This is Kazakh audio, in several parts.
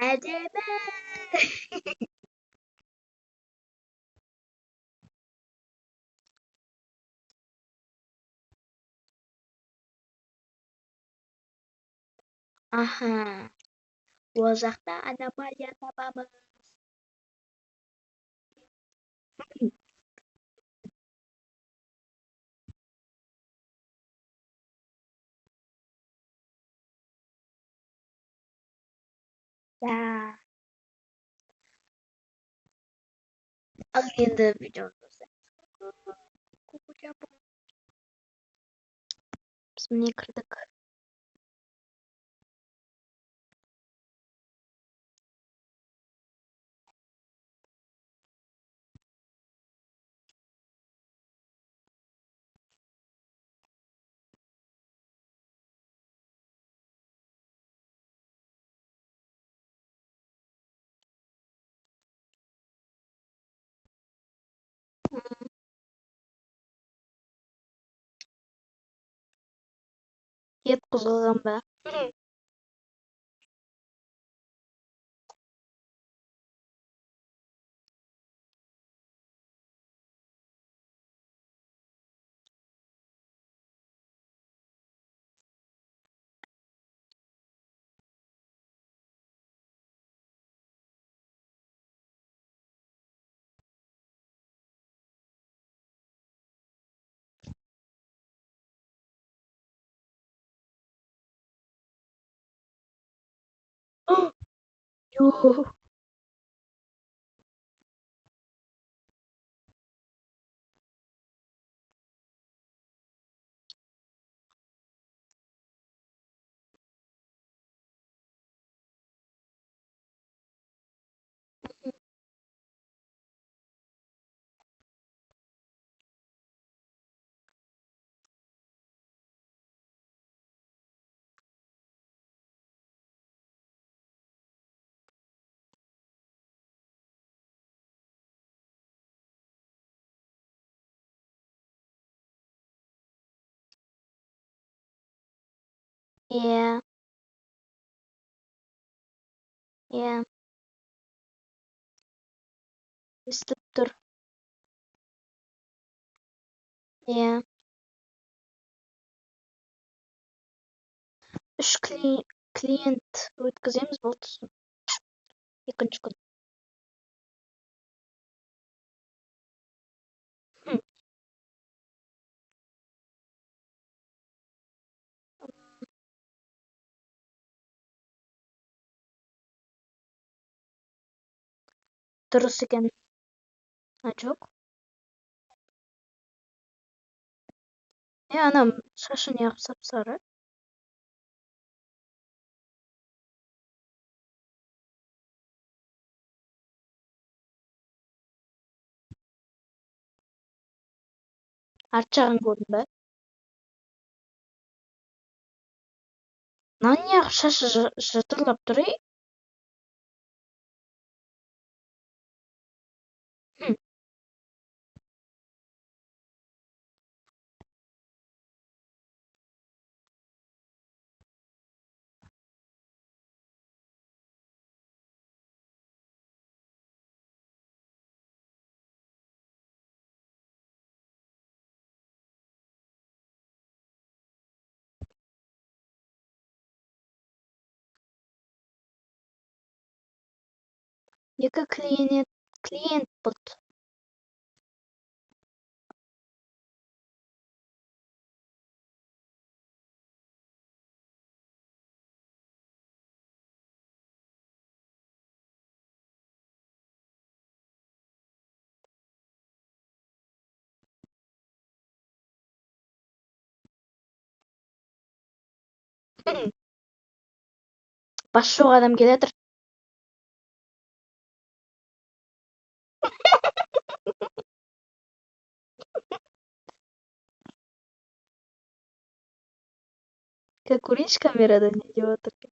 әдемі. Аха, ол жақта аномалия табамыз. Да. Ал енді видеоны біз міне кірдік. Ет қозғалған ба? Йо. Иә, иә, естіп тұр. Иә. 3 клиент өткіземіз болды сосын. Екінші күн. Дұрыс екен. Жоқ. Анам шашы неғып сап-сары. Арт жағын көрдің бе? Мынаның неғып шашы жытырлап тұр, ей? Екі клиент болды. Басы жоқ адам келатыр. Көрейінші камерада не деп отыр екен.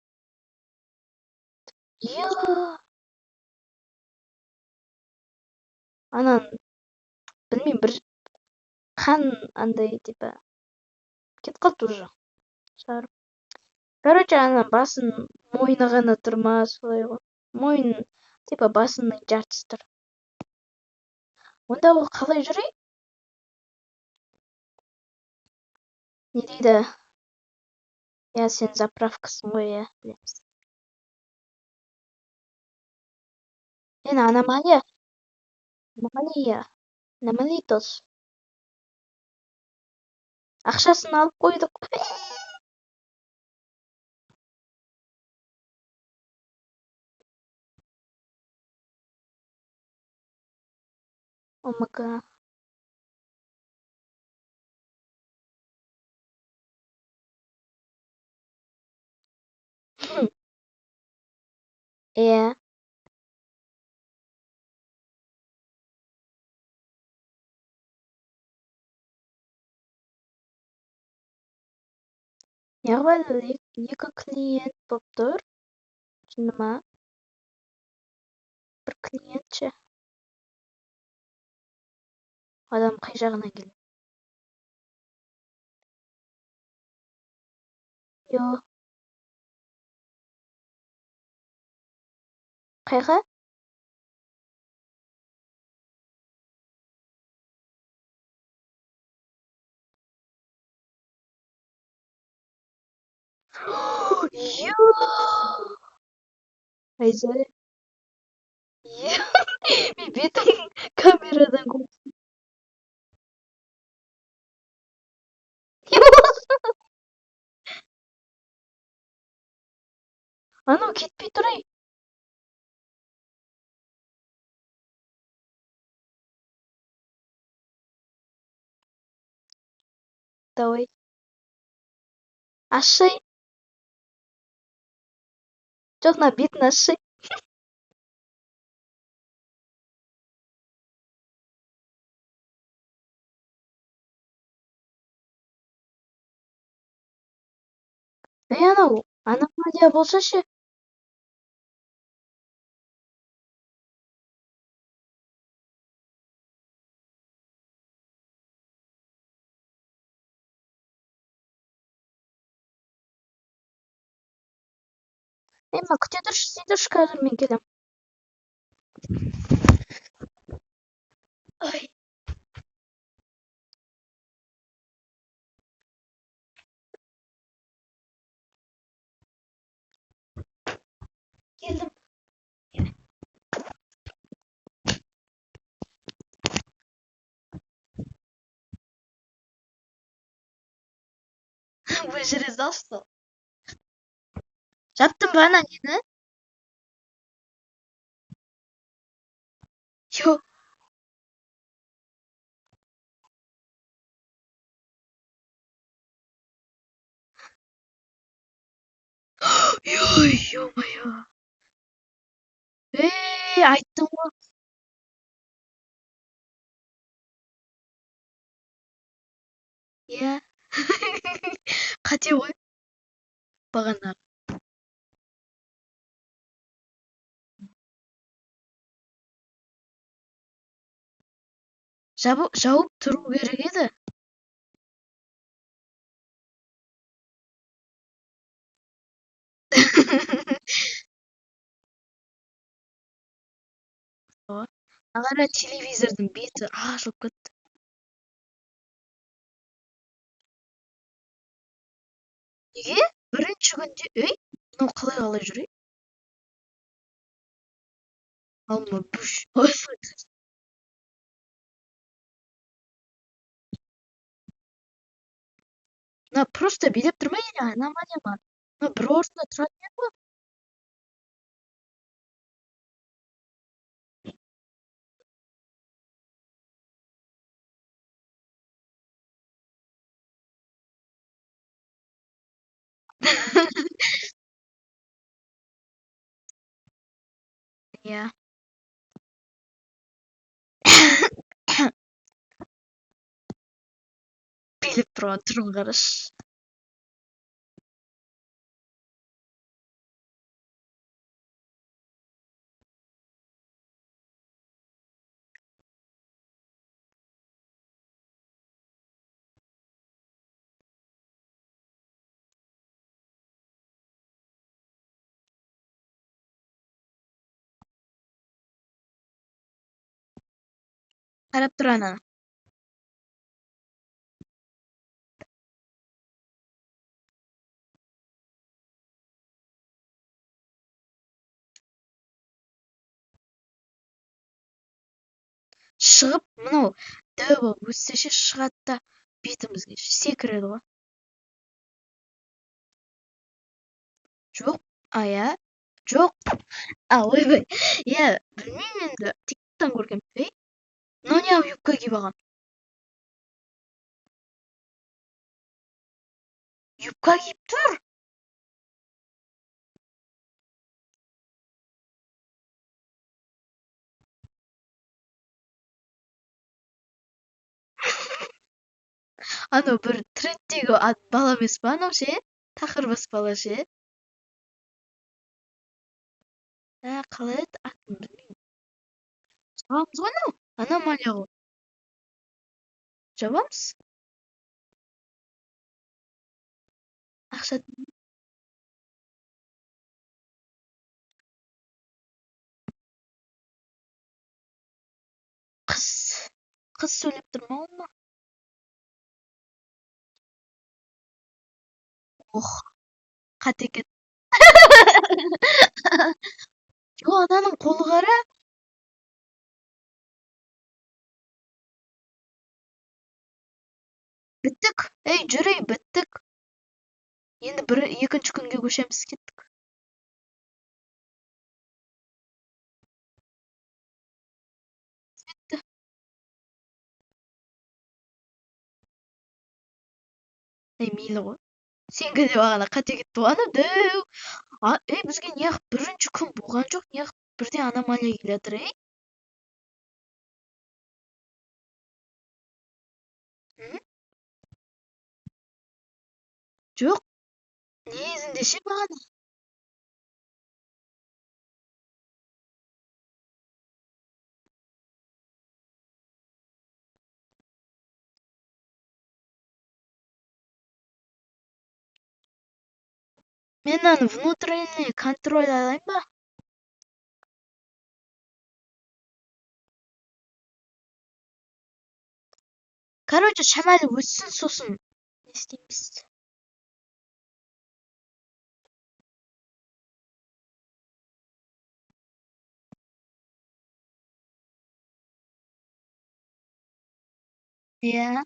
Анан білмеймін, бір қан андай типа кетіп қалды уже. Короче, ана басын мойны ғана тұр ма, солай ғой. мойын типа басының жартысы тұр. Онда ол қалай жүрей? Не дейді? Иә, сен заправкасың ғой, иә, білеміз. Мен аномалия. Аномалия. Аномалитос. Ақшасын алып қойдық. Омага. Иә. Неғып екі клиент болып тұр? Шыны ма? Бір клиент ше. Адам қай жағынан келді? Йо. Қайға? Йо. Айзаре. Йо. Мен бетім камерадан көрдім. Анау кетпей тұрай. Давай. Ашай. Жоқ, мына бетін ашай. Анау аномалия болса ше. Мына күте тұршы, істей тұршы, қазір мен келем. Ой. Келдім. Бұл жерде засты. Жаптым ба ана нені? Йо. Ё-моё. Айттым ғой. Иә. Қате ғой. Бағана. Жауып тұру керек еді. Ағара телевизордың беті ашылып кетті. Неге? Бірінші күнде, мынау қалай жүрей? Алма бүш. Мына просто билеп тұрмай, аномалия ма? Мына бір орында тұратын еді ғой. Иә. Билеп тұрған түрін қарашы. Қарап тұр ананы. Шығып, мынау дәу болып өссеше шығады да бетімізге секіреді ғой. Жоқ, иә, жоқ. Ойбай. Иә, білмеймін енді. Тиктоктан көргем. Мынау неғып юбка киіп алған? Юбка киіп тұр. Анау бір трендтегі бала емес па анау ше? Тақырбас бала ше? Қалай еді атын білмеймін. Жабамыз ғой анау. Аномалия ғой. Жабамыз. Ақша қыз. Қыз сөйлеп тұр ма онда? Ох, қате екен. Жоқ, ананың қолы қара. Біттік. Жүрей, біттік. Енді екінші күнге көшеміз, кеттік. Бітті. Мейлі ғой. Сенгі де бағана қате кетті ғой ана дәу. Бізге неғып бірінші күн болған жоқ, неғып бірден аномалия келе жатыр, Жоқ, негізінде ше бағана. Мен мынаны внутренний контроль алайын ба? Короче, шамалы өссін, сосын не істейміз? Иә.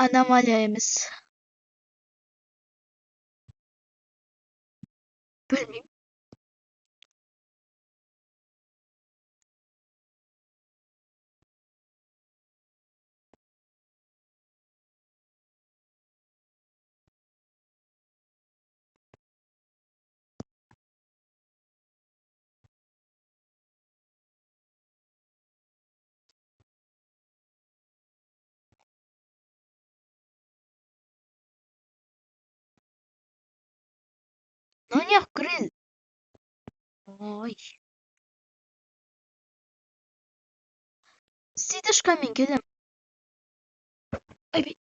Аномалия емес. Білмеймін. Ну неғып кіреді? Ой. Сидышкамен келем. Ойбай.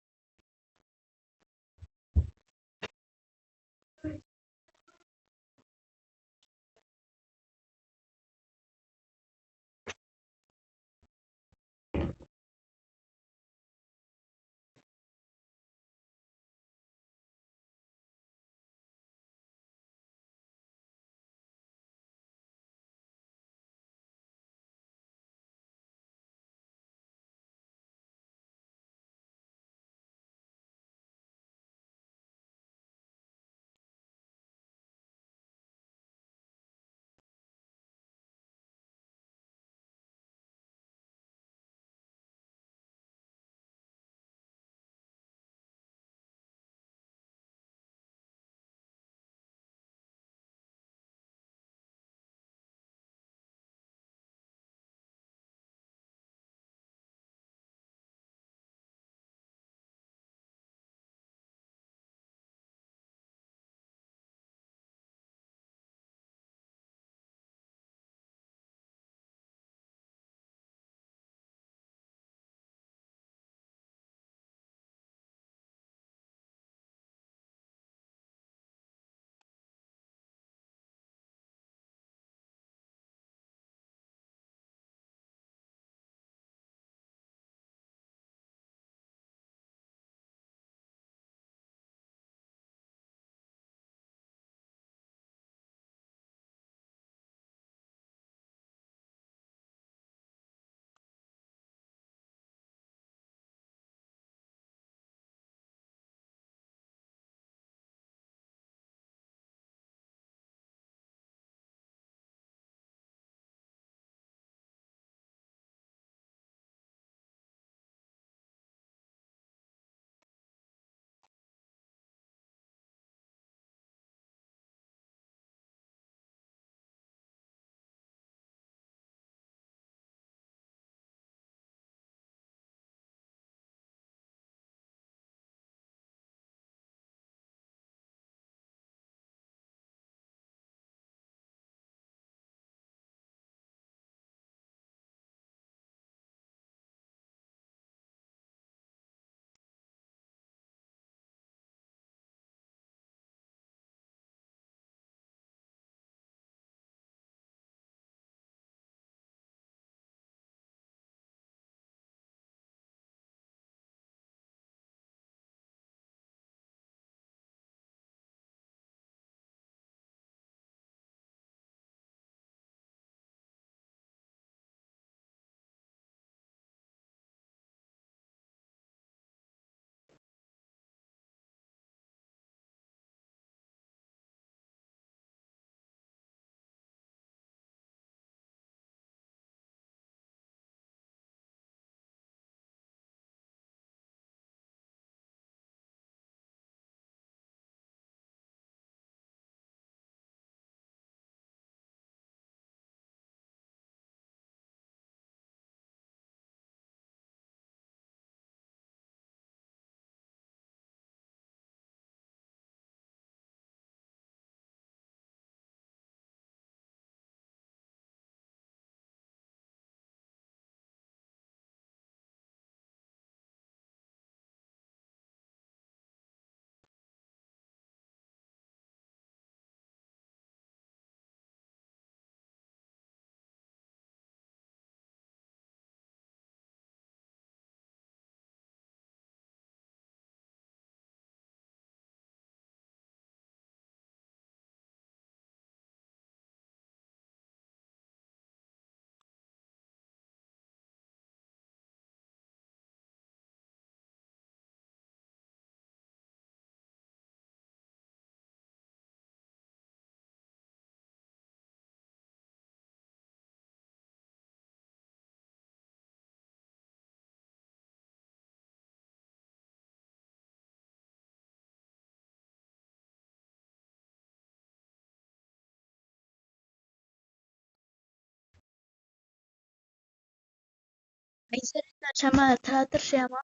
Айсарина чамаа театр шама.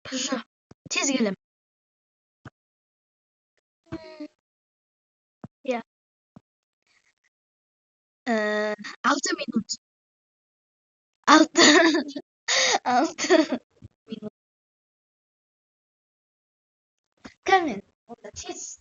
Хорошо. Тез келем. Я. 6 минут. 6. 6 минут. Камен. Onda tez.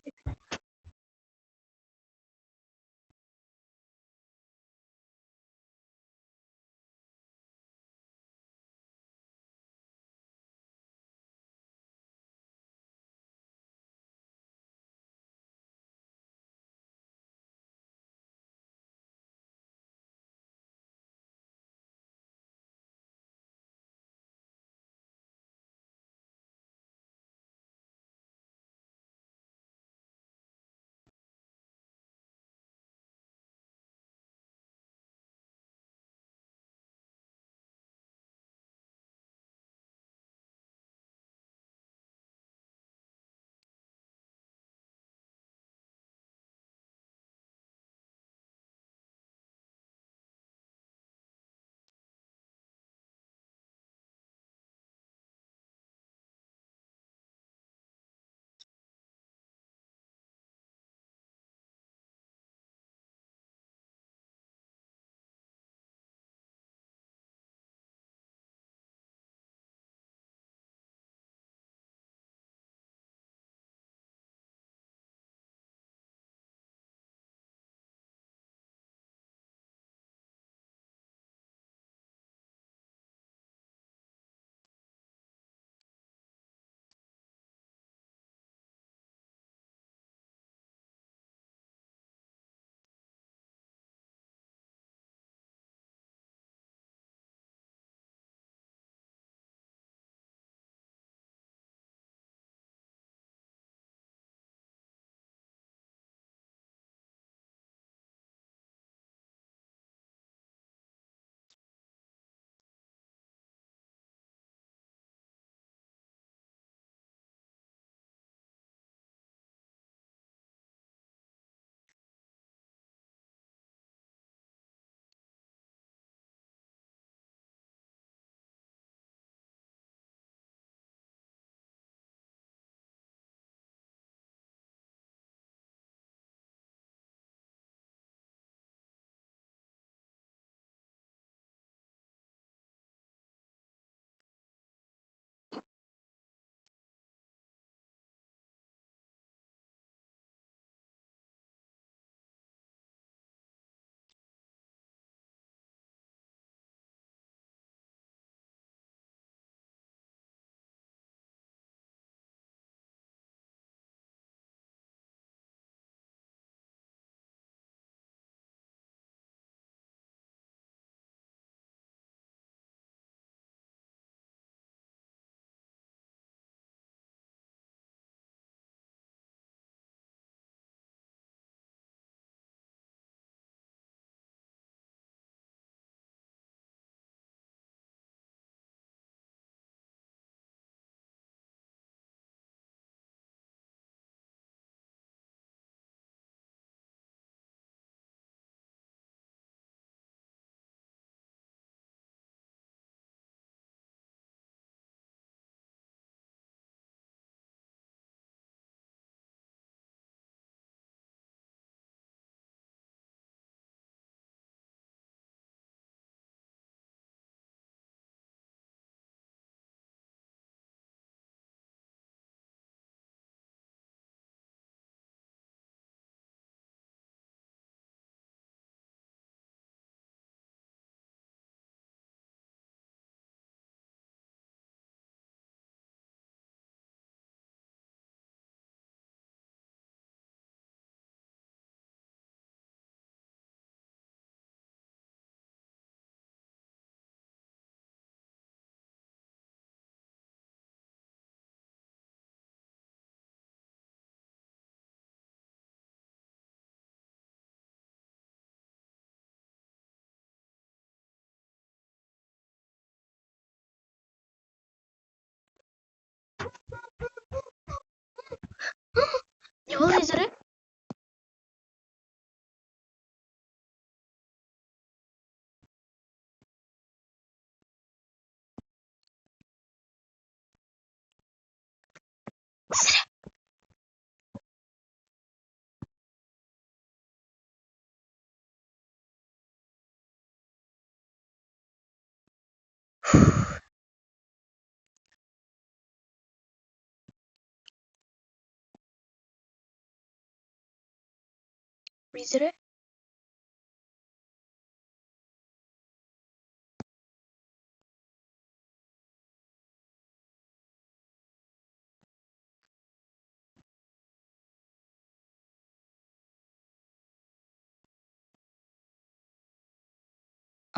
Мизрэ.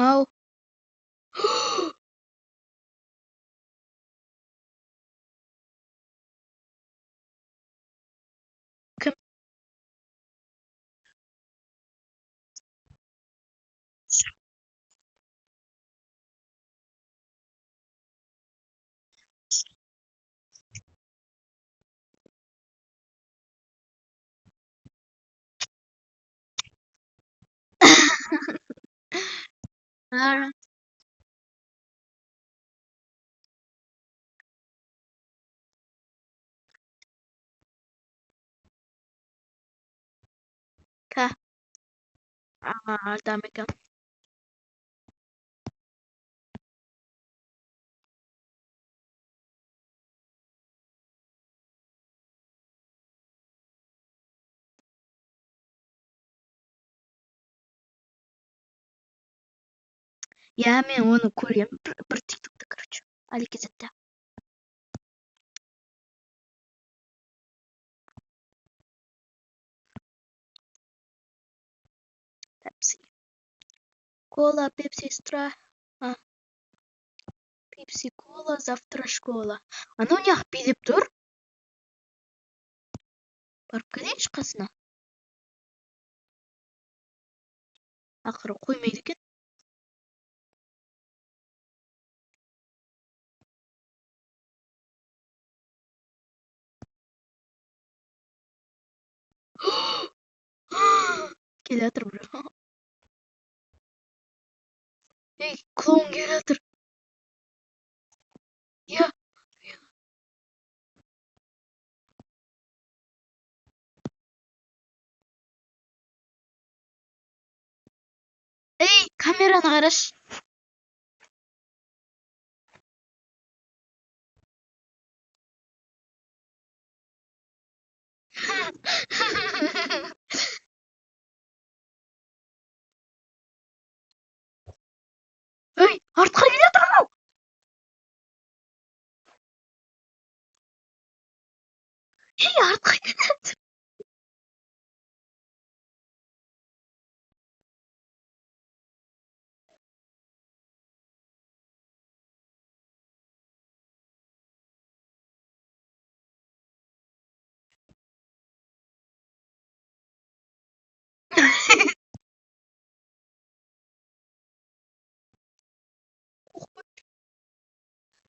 Ау. Кім? Ара. Ka. Dami ka. Я мен оны көрем бір тиктокта, короче. Аликизетте. Пепси. Кола, пепси, стра. Пепси, кола, завтра школа. Аны неғып билеп тұр? Барып келейінші қасына. Ақыры қоймайды екен. Келе жатыр біреу. Ей, клоун келе жатыр. Иә. Ей, камераны қарашы. Ей, артқа келе жатыр анау. Ей, артқа келе жатыр.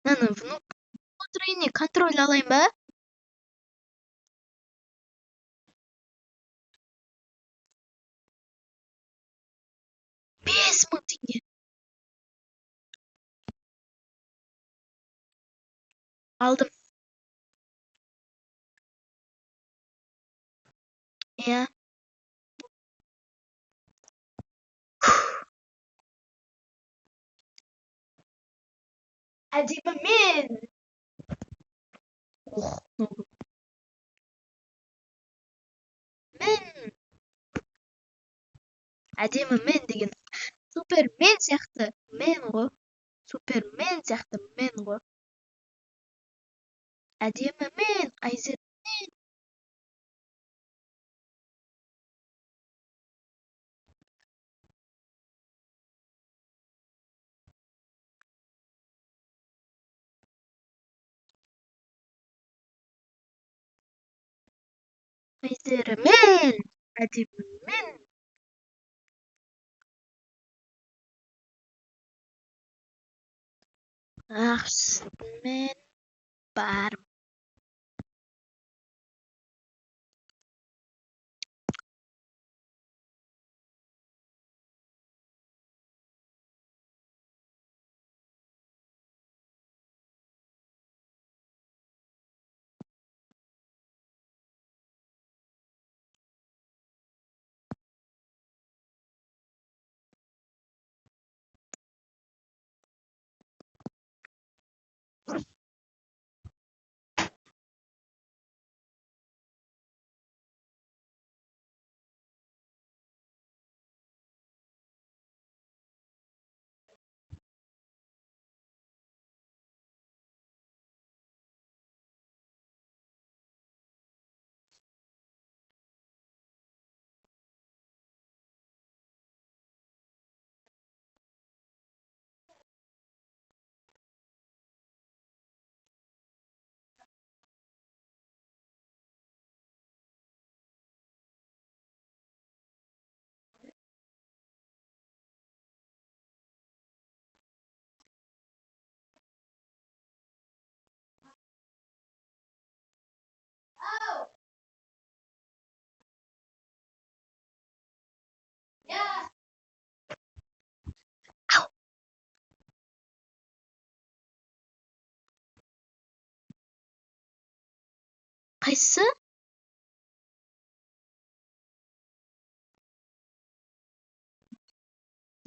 Наны внутренний контроль алайын ба? 5.000 теңге. Алдым. Иә. Әдемі мен. Мен. Әдемі мен деген. Супермен сияқты мен ғой. Супермен сияқты мен ғой. Әдемі мен. Айзер. Айзер мен. Әдемі мен. Ақшымен барым.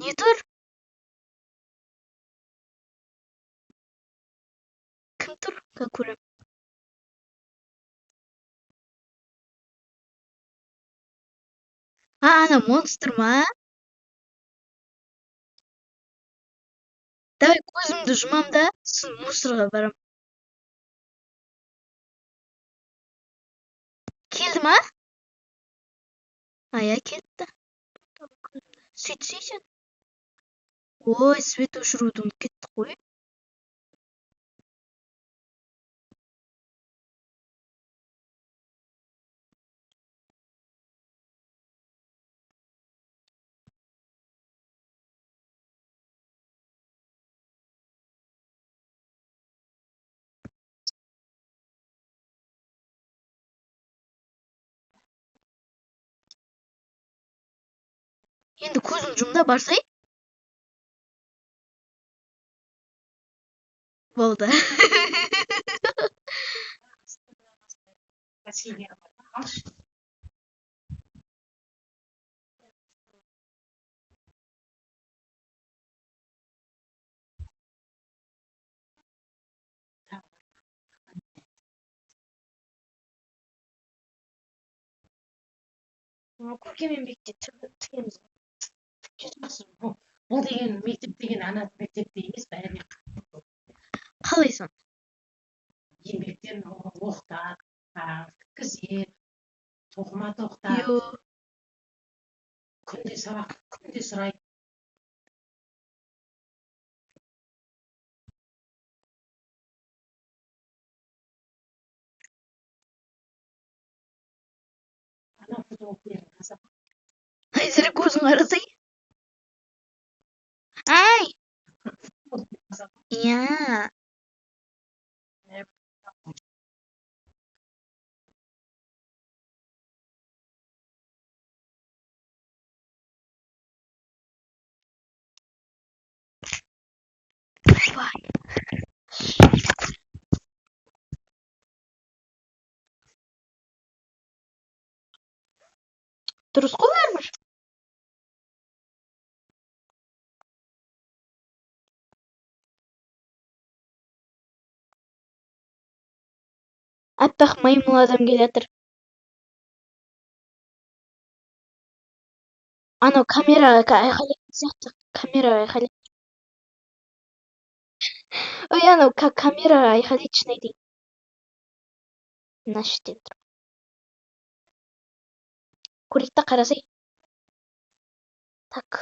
Не тұр? Кім тұр? Көрем. Ана монстр ма? Давай көзімді жұмам да, сосын мусорға барам. Келді ма? Ая, кетті. Сөйтсейшін. Ой, свет өшіруді ұмытып кеттік қой. Енді көзім жұмда барсай? Болды. Көркем еңбекте тігеміз. Бұл деген мектеп деген ана мектепте емес, бәріне Қалайсың? еңбектен оқытады, тіккізеді, тоқыма тоқытады, Йо. күнде сабақ, күнде сұрайды. Ана футболкаларын қазақ. Айзері көзің қарасай? Ай! Иә. Бай. Дұрыс қой бәрібір. Аппақ маймыл адам келатыр. Анау камераға айқайлайтын сияқты. Камераға айқайлайды. Ой, анау камераға айқайлайды шын айтайын. Мына шеттен тұр. Көрейік та қарасай. Так.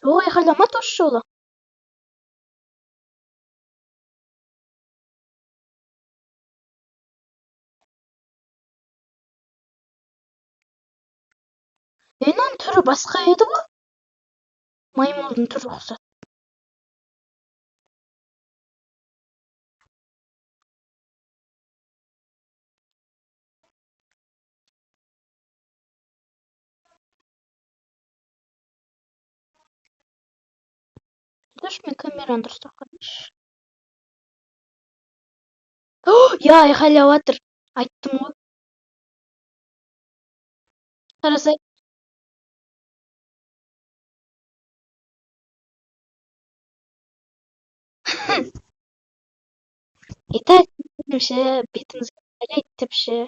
Жоқ, айқайлама осы жолы. Мынаның түрі басқа еді ғой. Маймылдың түрі ұқсас. Дұрыс, мен камераны дұрыстап қарайыншы. Я, айқайлап жатыр. Айттым ғой. Қарасай. Итак, бетіңізге айқайлайды депші.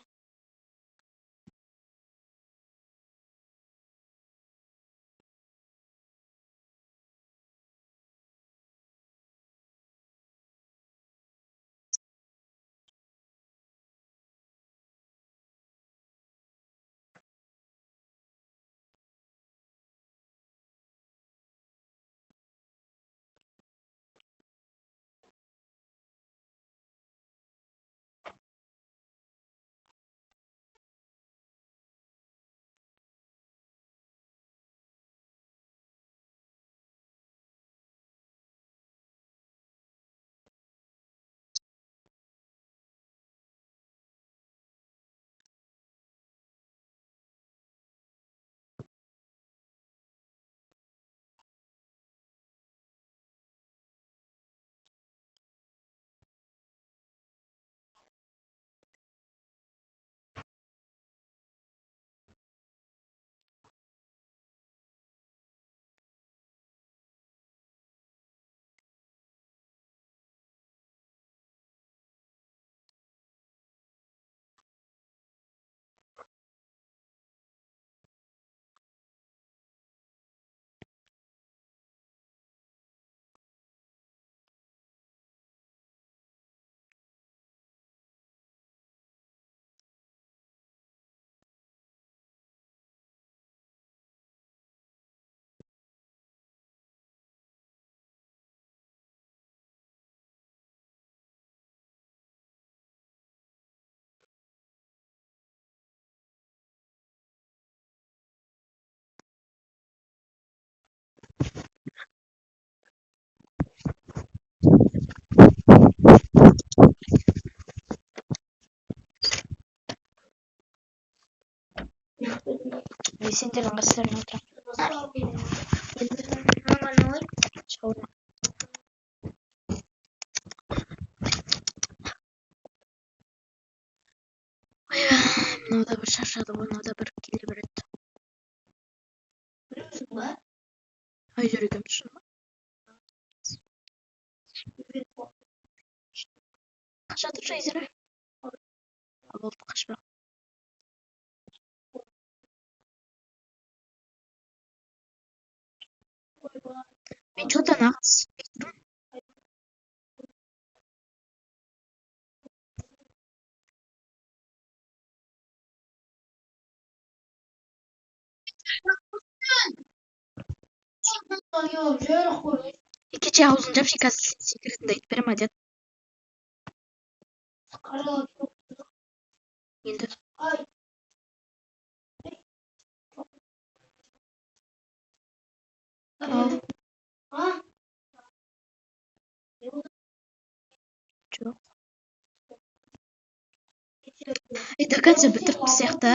сендердің қастарыңа отырамын. Шаурма. Мынау да бір шаршады, мынау да бір келе береді. Айдер екеуміз шын ма? Қаша тұр Жазира. Болды, қашпа. Мен что-то нағыз. Кеше аузын жапшы, қазір секретіңді айтып берем, деді. Енді. Жоқ. До конца бітіріп сияқты,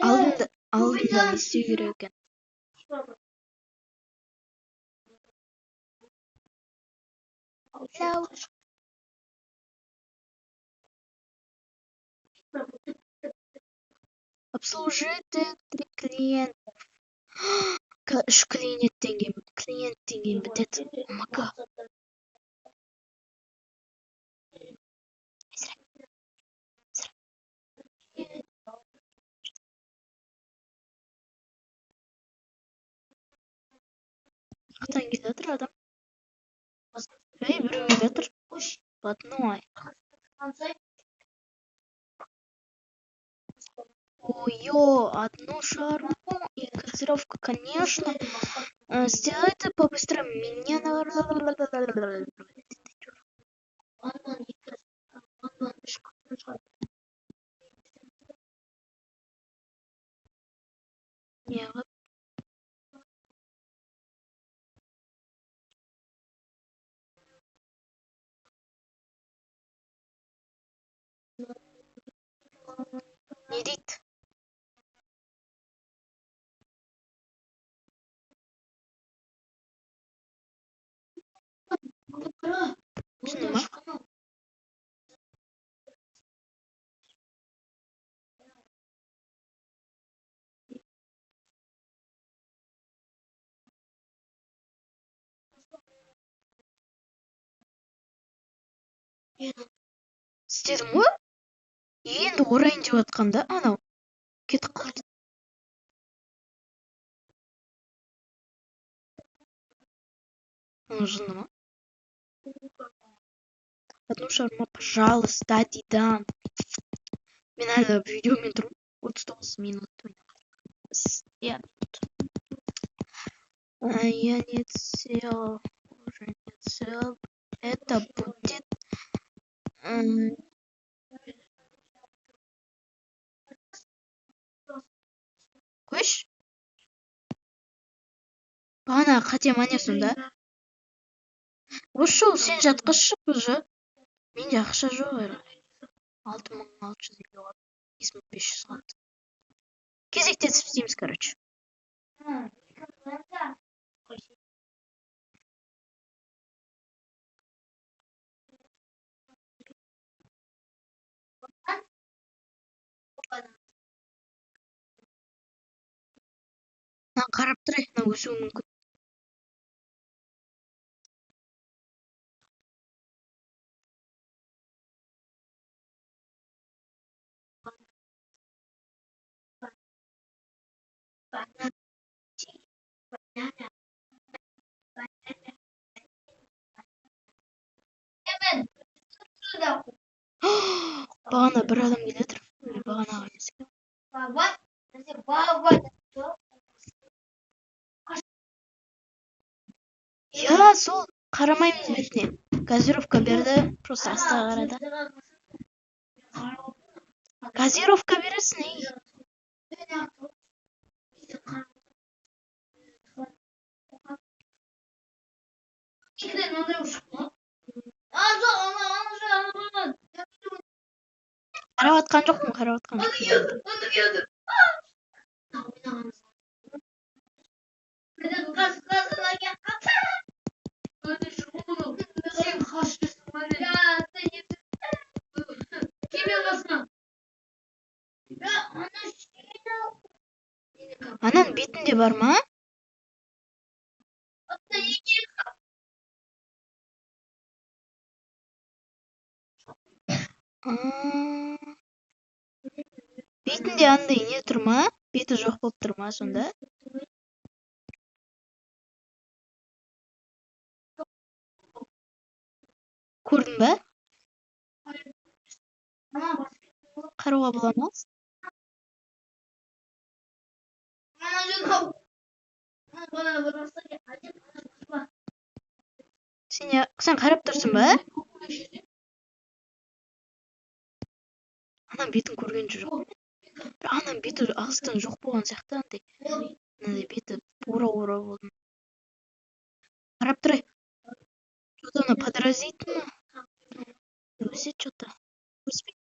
алдында не істеу керек екен? Обслужить 3 клиента. 3 клиенттен кейін бітеді. Омага. Қақтан келе жатыр адам. Біреу келе жатыр. Блатной. Ой-ё, одну шаурму и газировку, конечно. Сделайте побыстрее меня. Не дейді? Шыны ма? Істедім ғой? Енді орайын деп жатқанда, анау кетіп қалды. Жыны ма? Одну шаурма, пожалуйста, дейді. Мен әлі видеомен тұрмын. 39 минут. Я не цел. Уже не цел. Это будет... Көш? Бағана қатем ане сонда. Ошол сен жатқызшы уже. Менде ақша жоқ әлі. 6650 қалды. 2500 қалды. Кезектесіп істейміз, короче. Қарап тұрайық, мына өсуі мүмкін. Бағана бір адам келе жатыр. Бағана несі? Я, сол қарамаймыз бетіне. Газировка берді, просто астыға қарады. Газировка бересің, ей. Қарап атқан жоқпын. Sen kaçtısın bana. Kim yalasın? Анан бетинде барма? Бетинде андай не турма? Бети жок болуп турма сонда? Көрдүң ба? Кароога болобу? Сен карап турсуң ба? Анан бетин көргөн жок. Анан бети алыстан жок болгон сыяктуу андай бети бура болду. Карап турай. Что-то она подразительно. Өсөт что-то. Успей.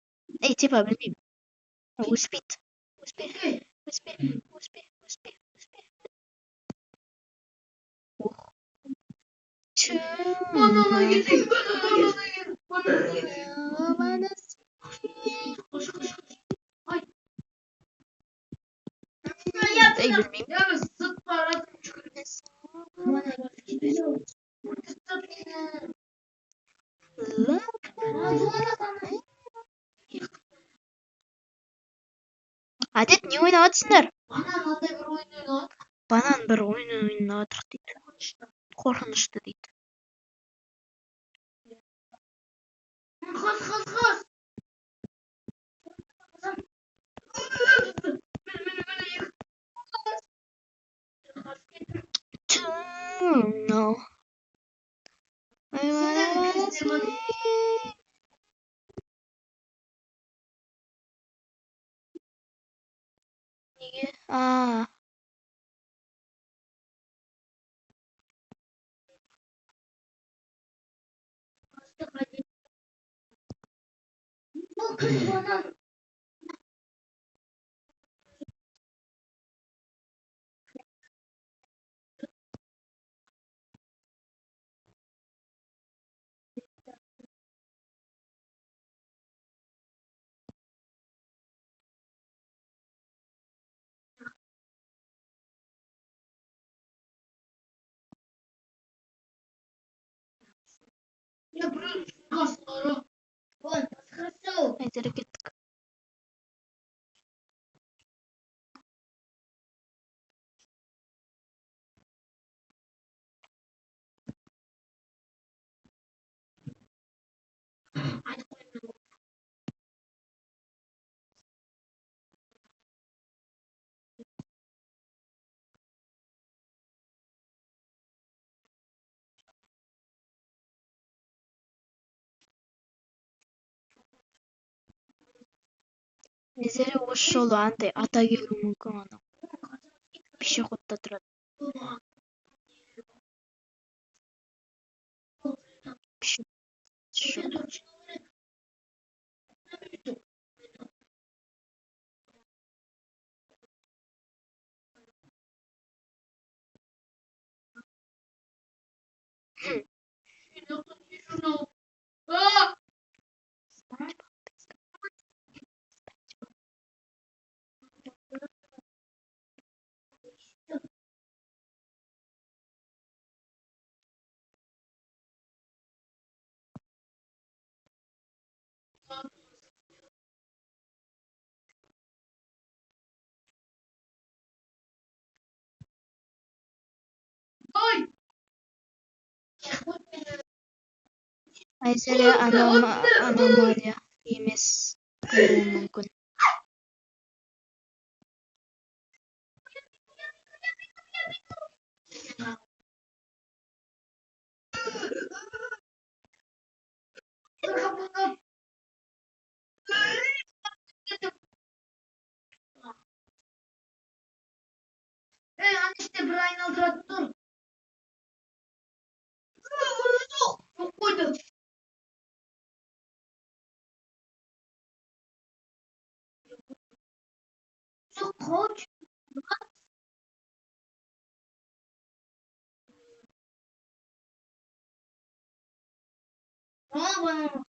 Типа билбейм. Успейт. Ух. Banana yedik. Koş. Ay. Bilmeyim. Ya sıt para. Адет не ойнап атсыңдар? Банан Банан андай bir oyun oyununa atırıq deydi. Korkunçtu deydi. Kız. No. Niye? Ya buraya kasları. Haydi gittik. Незере ошол андай ата келүү мүмкүн анан. Пешеходдо турат. Айзере аномалия эмес болуу мүмкүн. İşte bir aynalı dur. Çok koydum. Çok koç. Bana.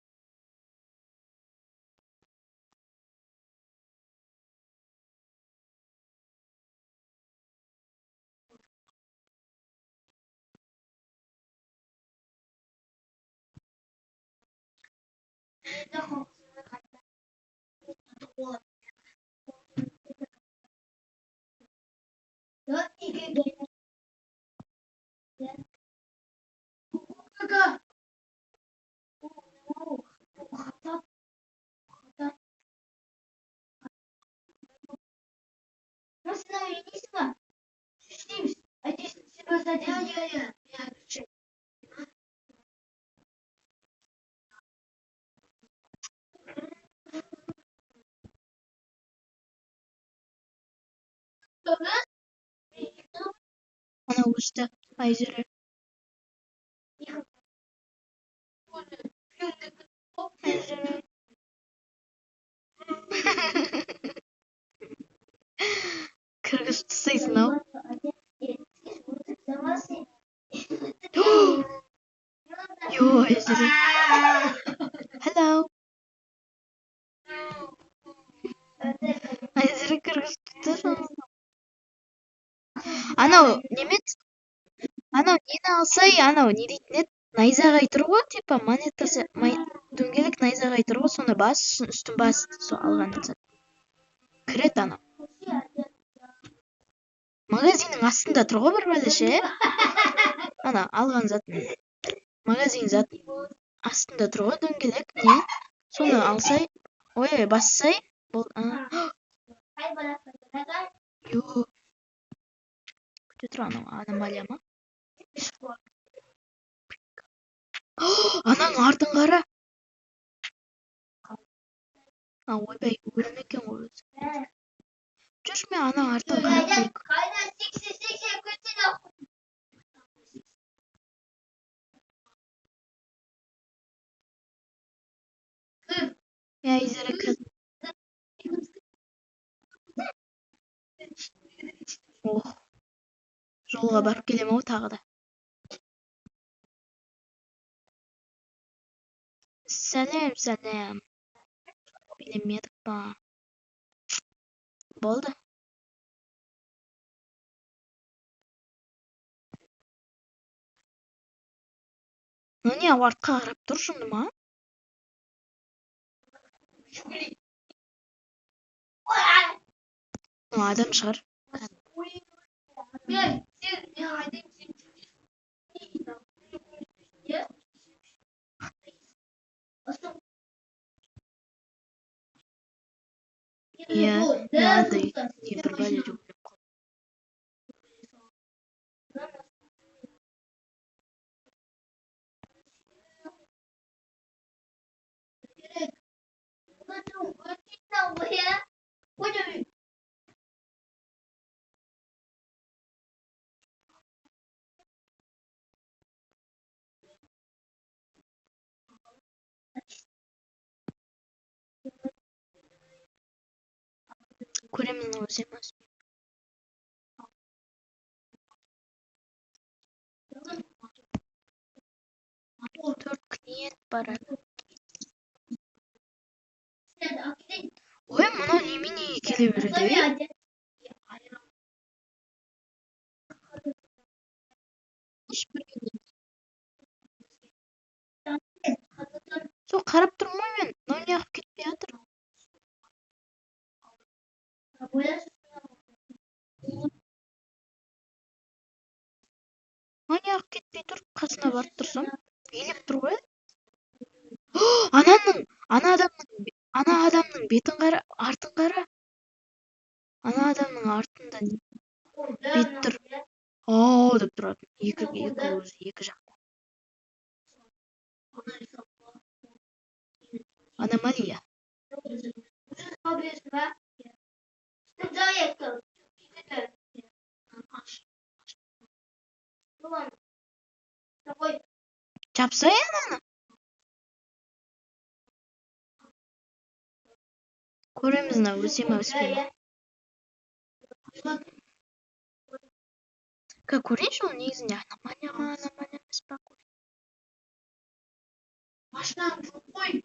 Kanka. Nasıl iyisi var? Şişliymiş. Ateşli böyle ya. Ana usta Ayzere. Ayzere. Kırgız tutsayısın o. Yo Ayzere. Hello. Ayzere Kırgız tutsayısın. Анау немец анау нені алсай анау не дейтін еді найзағай тұр ғой типа монетасы дөңгелек найзағай тұр ғой соны бас үстін бас сол алған зат кіреді анау магазиннің астында тұр ғой бір бәлеш ана алған зат магазин зат астында тұр ғой дөңгелек не соны алсай ой бассай Yo. Күте тұр анау аномалия ма анаң артын қара ойбай өлім екен ғой өзі жүрші мен анаң артын қарап я Айзере ох жолға барып келем ау тағы да сәлем сәлем білемедік па болды ну не артқа қарап тұр жынды ма адам шығар иә мынадай не бір бәле жоқ көремін өзі емес төрт клиент барады ой мынау неменеге келе береді сол қарап тұрмын ғой мен мынау неғып кетпей жатыр мынау неғып кетпей тұр қасына барып тұрсам билеп тұр ғой ана адамның бетін қара артын қара ана адамның артында бет тұр ооо деп тұратын екі өзі екі жақта аномалия жапсай ананы көреміз мына өсе ме өспей ме көрейінші ол негізінде аномалия ма аномалия емес па машинаң жоқ қой.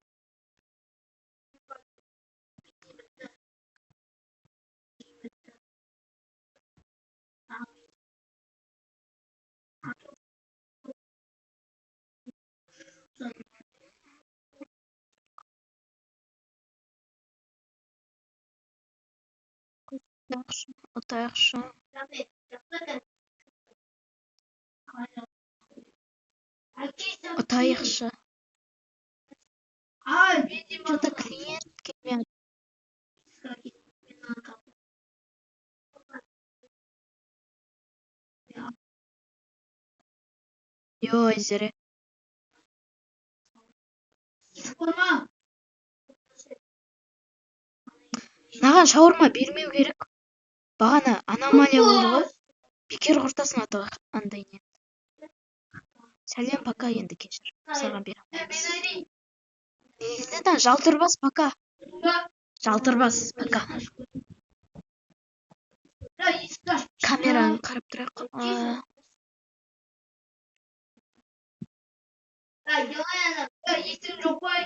Yaxşı, ota yaxşı. Ota yaxşı. Ай, бензин Что-то клиент келмей. Yo, Айзере. Шұқырма. Маған шаурма бермеу керек. Бағана аномалия болды ғой. Бекер құртасың андай не. Сәлем, пока, енді кешір. Саған берем. Мен айдайын. Неден жалтырбас, пока. Жалтырбас, пока. Камераны қарап тұрайық. Есің жоқ қой.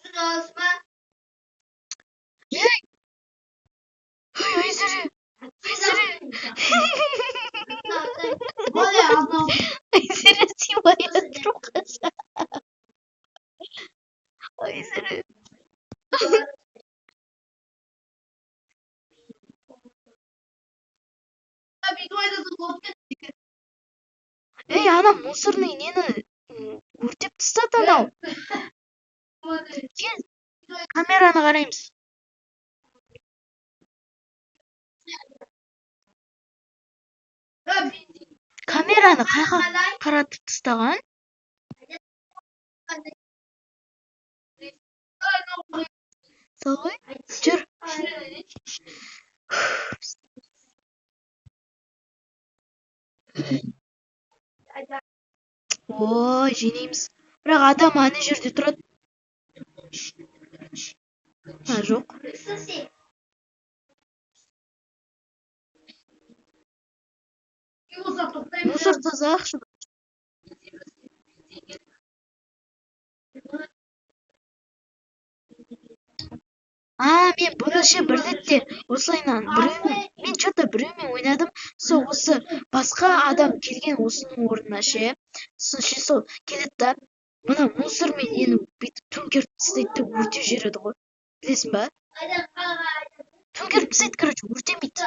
Жүз аласың ба? Ой, Айзере. Айзере. Айзере, сыйлай отырып қалса. Айзере. Ей, ана мусорный нені өртеп тастады анау. Кел, камераны қараймыз. Камераны қайға қаратып тастаған? Сол ғой? Жүр. Ой, жинейміз. Бірақ адам ана жерде тұрады. Жоқ. Мусор таза ақшы. Мен бұны ше бір ретте осылайынан мен что-то біреумен ойнадым. Осы басқа адам келген осының орнына ше. Сол келеді да, мына мусормен нені бүйтіп төңкеріп тастайды да өртеу жібереді ғой. Білесің ба? Төңкеріп тастайды, короче, өртемейді.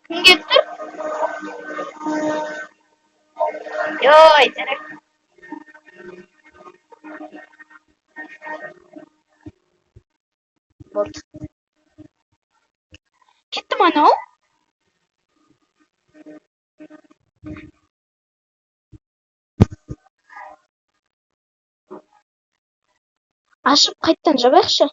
Кім кетті? Йой, Айзере. Болды. Кетті ма анау? Ашып қайттан жабайықшы.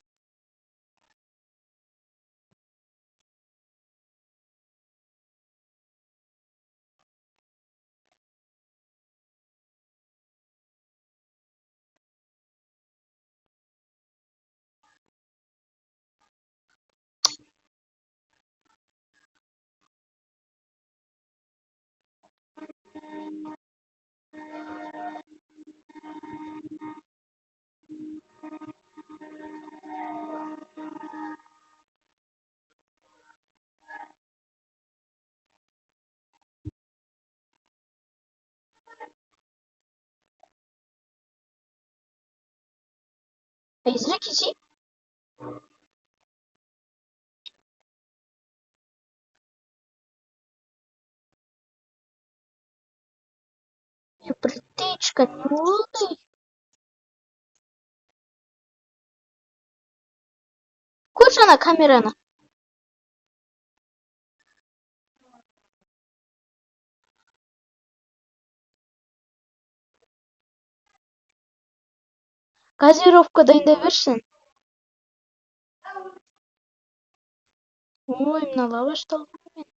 Айзере кетейін. Птичка, не болды. Көрші ана камераны. Газировка дайындай берсін. Ой, мына лавашты алғанмын мен.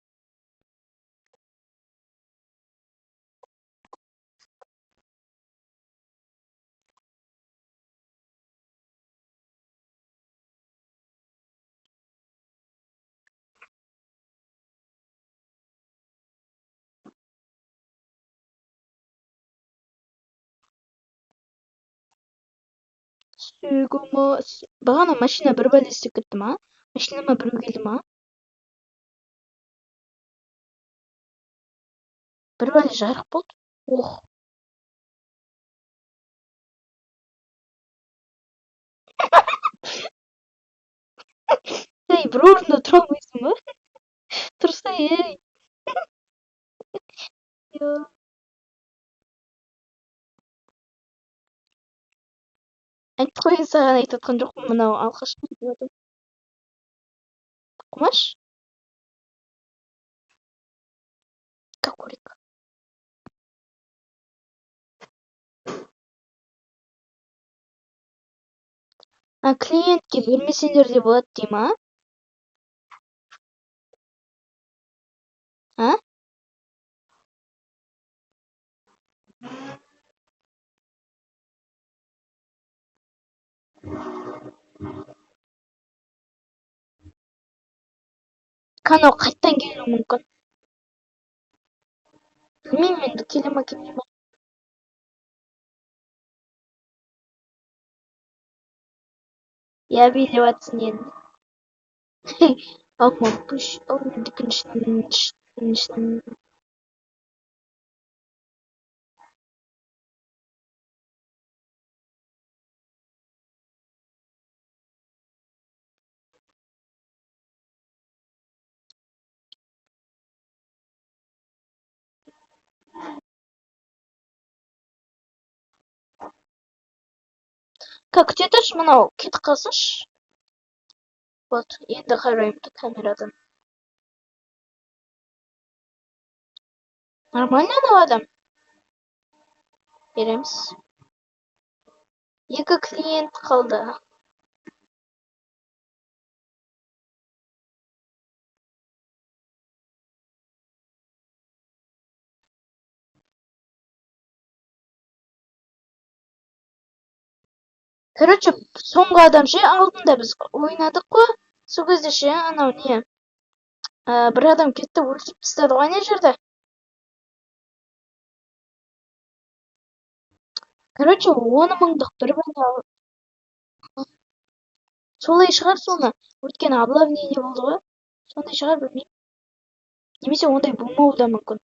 Бағана машина бір бәле істеп кетті ма? Машинама біреу келді ма? Бір бәле жарық болды. Ох, ей, бір орында тұра алмайсың ба? Тұрса, ей. Йо. Айтты ғой, саған айтып жатқан жоқпын, мынау алқашқы деп жатыр. Құмаш? Кокорик. Клиентке бермесеңдер де болады дей ма? А? Канал қайттан келуі мүмкін. Білмеймін енді, келе ма келмей ма. Я билеп жатсың енді. Алма пуш, Как етеш мынау кетіп қалсыншы. Вот, енді қараймын камерадан. Нормально анау адам? Береміз. Екі клиент қалды. Короче, соңғы адам ше, алдында біз ойнадық қой. Сол кезде ше, анау не? Бір адам кетті, өлтіріп тастады ғой ана жерде. Короче, 10 мыңдық бір бәле алып. Солай шығар соны. Өйткені обновление болды ғой. Сондай шығар, білмеймін. Немесе ондай болмауы да мүмкін.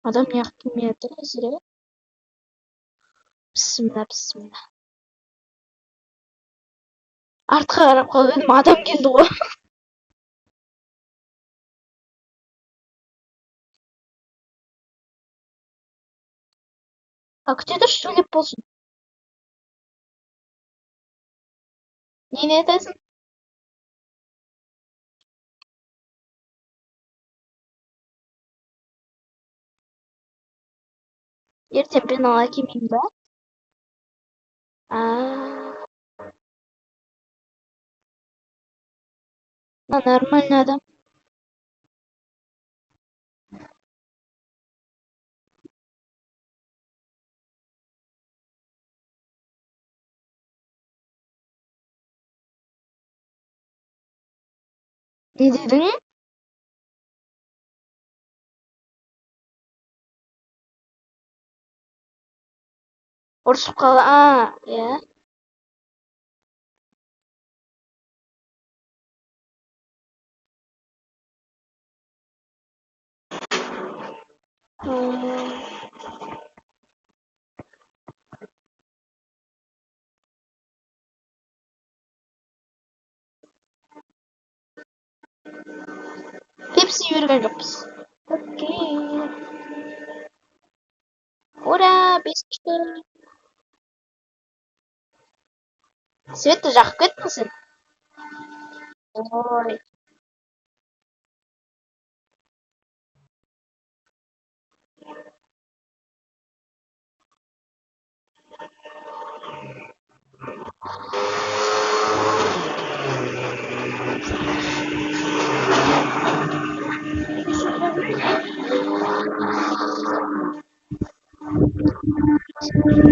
Адам неғып келмей жатыр, әзірге. Бісміллә. Артқа қарап қалып едім, адам келді ғой. Күте тұршы, сөйлеп болсын. Нені айтасың? Ертең пенал әкелмеймін ба? Нормальный адам. Не дедің? Ұрысып қалды. Иә. Пепси берген жоқпыз. Окей. Ура, 5-2. Светті жақып кеттің сен? Ой. Ой,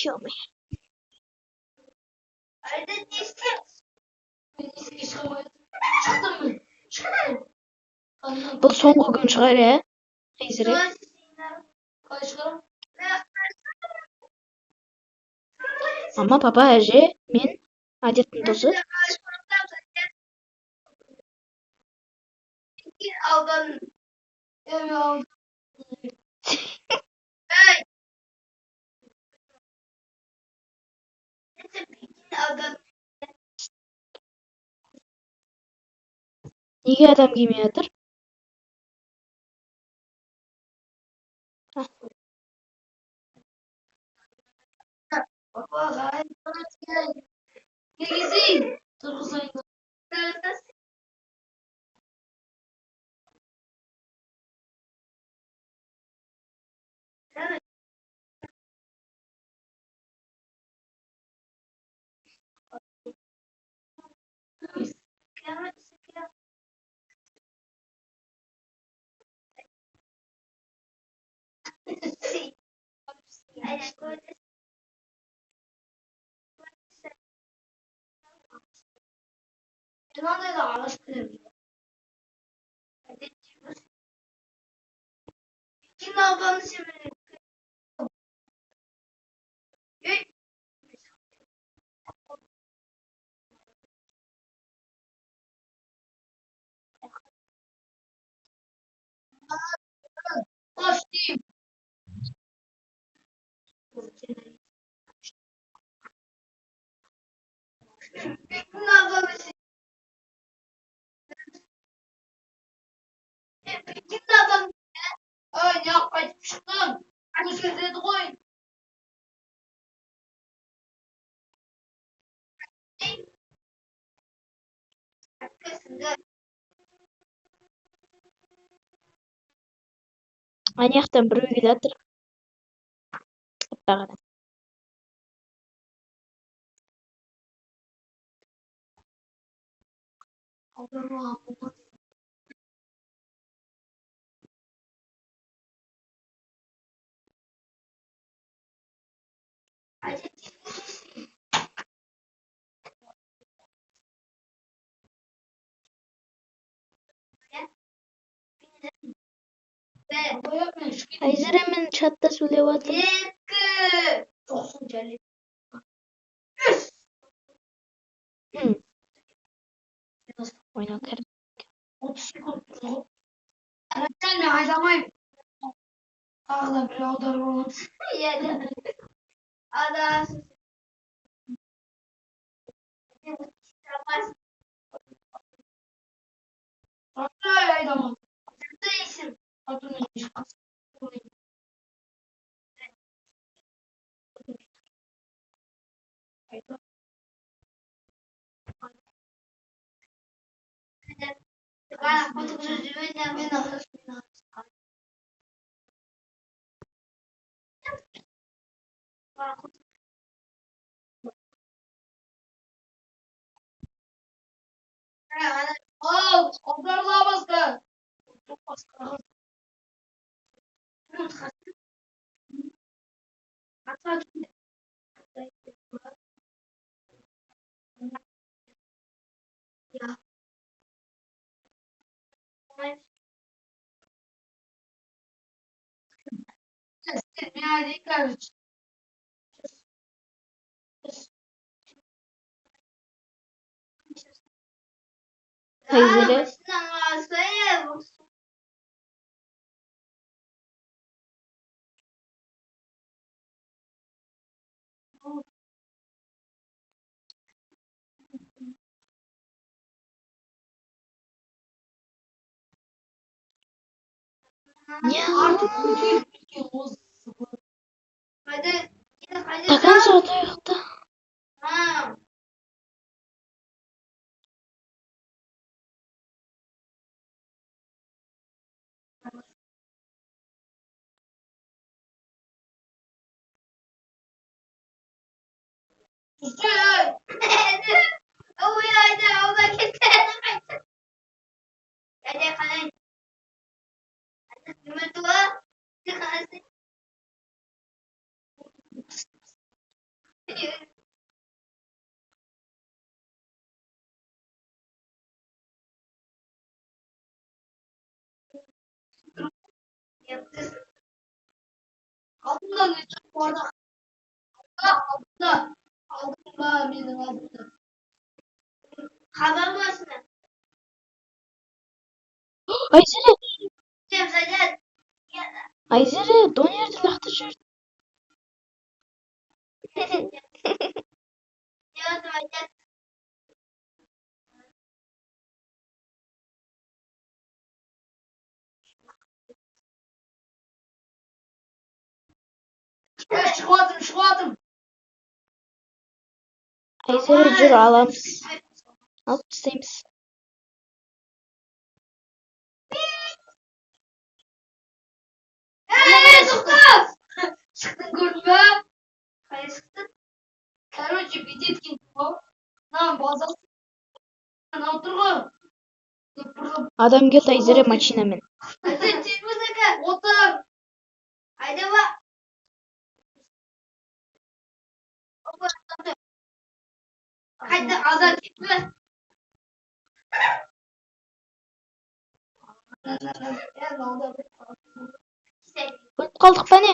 ё-мо. Бұл соңғы күн шығар, ә? Айзере. Мама, папа, әже, мен, Адеттің досы. Неге адам кимей жатыр? Ана жақтан біреу келе жатыр. Аппағана. Айзере, мен чатта сөйлеп жатырмын. Ойнау керек. Айзере. Тақан соғыты ұйықта. Oradan geçip orada. Aldın. Aldın mı benim aldın. Haber başına. Айзере, Cem Sacat. Айзере, донерді лақты жүр. Cem Sacat. Çıkmadım. Айзере жүр, аламыз. Алып тастаймыз. Çıktın. Çıktın gördün mü? Hayır çıktın. Короче, бедеткин. Нам базал. Нам тұрғы. Адам келді Айзере машинамен. Айда телефондaka отыр. Айда ба. Қайда азар кетпе. Өліп қалдық па не?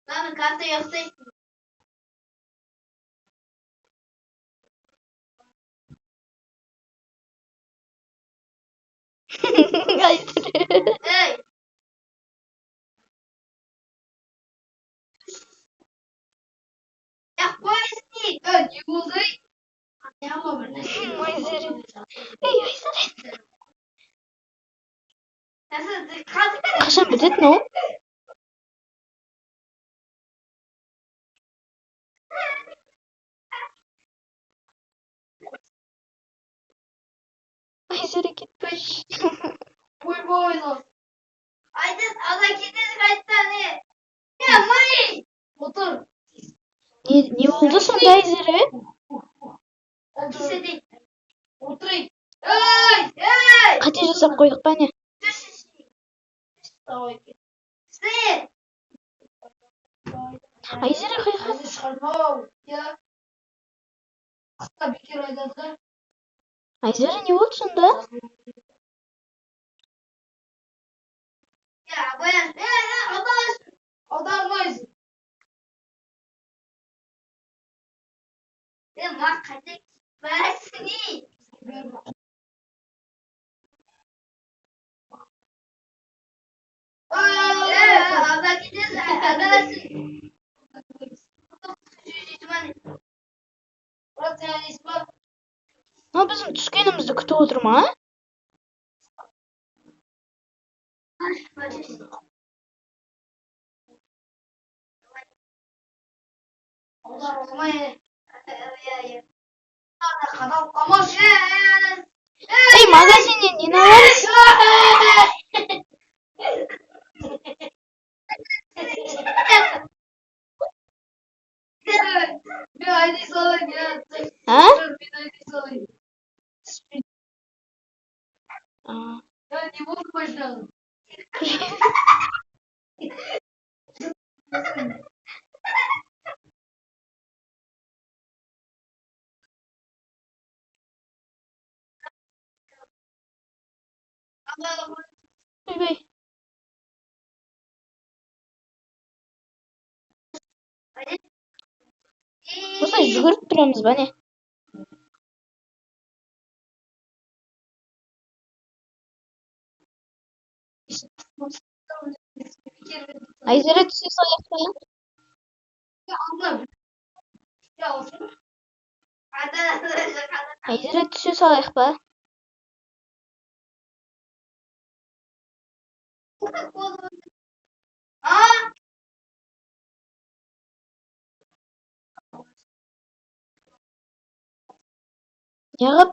Мама, карта ясайсың. Айзере. Ей. Ya qo'yisni. Ne bo'ldi? Айзере. Ей, Айзере. Қашан бітетін ол? Айзере кетпей. Ойбой. Айда ала кетеді қайтта не? Ya Май. Отыр. Не болды сонда Айзере? Отырсайын. Отырайын. Ей! Қате жасап қойдық па не? Айзере қайға? Айзере не болды сонда? Аудармайсың. Маған қайда бәрсің ей? Алда кетесің, адасың. Мына біздің түскенімізді күтіп отыр ма? Ей, магазиннен нені аламыз? Ben aynı salak ya. А? Ben aynı salak. А. Ya ne oldu başına? Ойбай. Осылай жүгіріп тұрамыз ба не? Айзере түсе салайық па? Айзере түсе салайық па? Неғып?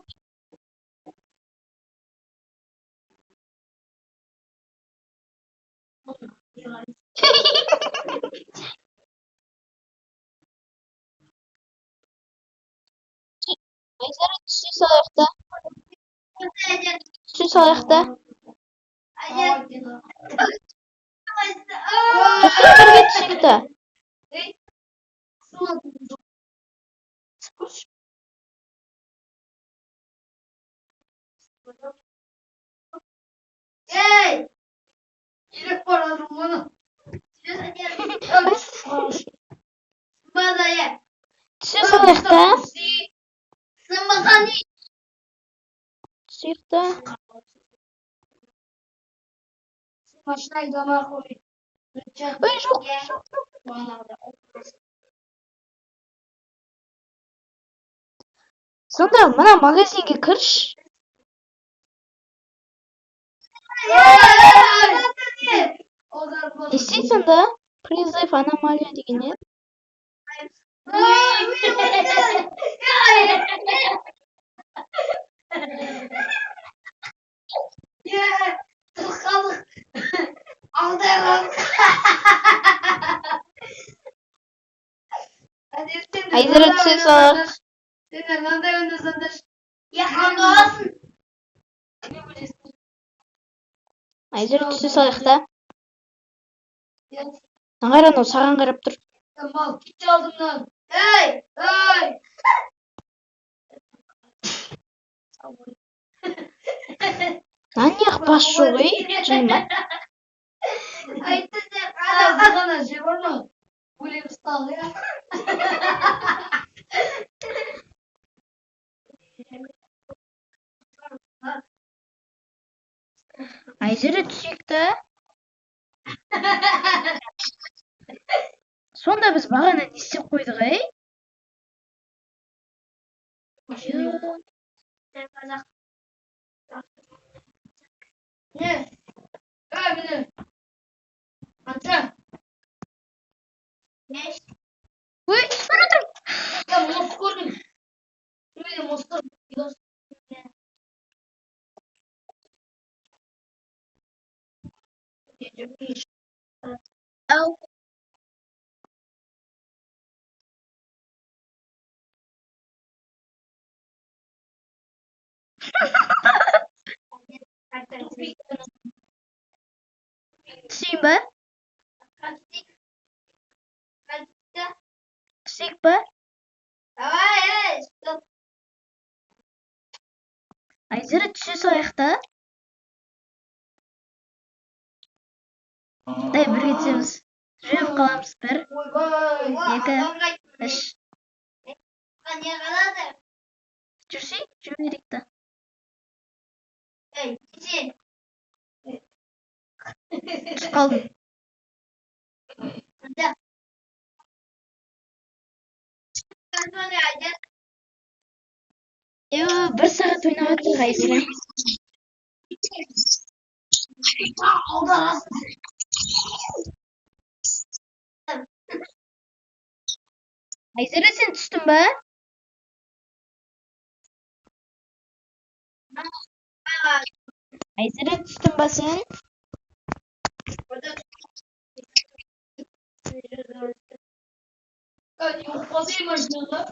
Айзере түсе салайық та. Түсе салайық та. Тоқсан бірге түсейік та. Ey! Yürek var Bunu. Badaya. Түсі салайық та. Сынбақан не? Түсейік та. Машина айдамай қой. Ой, жоқ. Сонда мына магазинге кірші. Не істейсің да? Призыв аномалия деген не? Айдары түсе салайық. Айдары түсе салайық та. Нағар анау саған қарап тұр. Мал, кетші алдымнан. Ей! Нанеғ бас жоқ, ей? Жайма. Айтты де, ғана жеп орны. Өлем ұсталы, я. Айдары түсейік та. Сонда біз бағана не істеп қойдық, ей? Не? Міне. Қанша? Ой, бара тұр. Я мост көрдім. Мен мостты. Ау. Түсейін ба? Түсейік ба? Давай, стоп. Айдары түсе салайық та. Дай бірге түсеміз. Жүріп қаламыз. 1, Ойбай. 2, 3. Не қалады? Жүрсей, жүре берейік та. Ей, сен. Түсіп қалдым. Да. Қандай айда? 1 сағат ойнап отырық Айзера. Айзера, сен түстің ба? Айзера, түстің ба сен?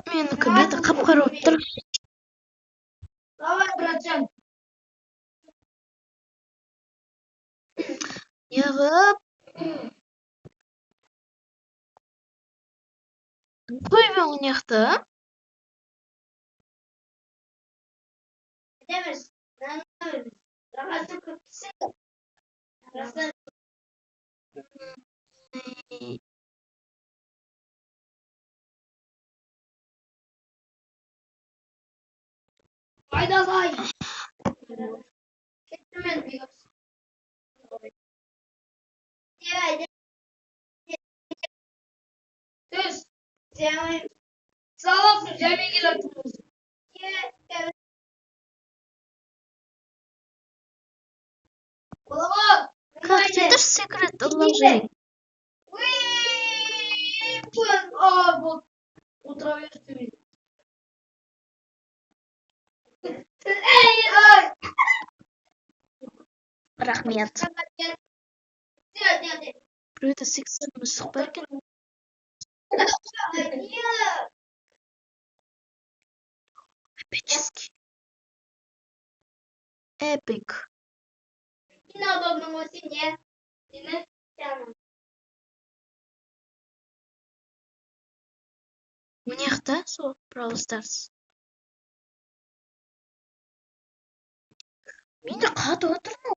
Менікі беті қап-қара болып тұр. Давай, братжан. Яғып. Қой бе ойнақта? Деміз. Рағасы көптісі. Рағасы. Айдалай. Кеттім мен бейгіз. Түс. Саламсың, жәмен келаттыңыз. Олама. Как театр секрет предложений. Вот. Утро верьте. Рахмет. Біреуді сексуал мысық бар екен. Эпический. Эпик. Неудобно осенне. Ойнақта сол Brawl Stars. Мен де қатып отырмын.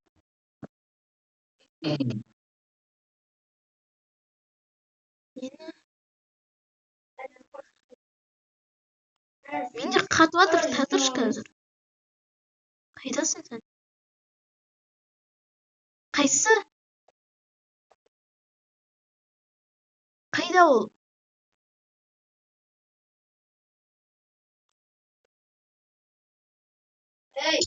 Энэ миний гадватар татарч қазір. Қайдасың сен? Қайсы? Қайда ол? Ей,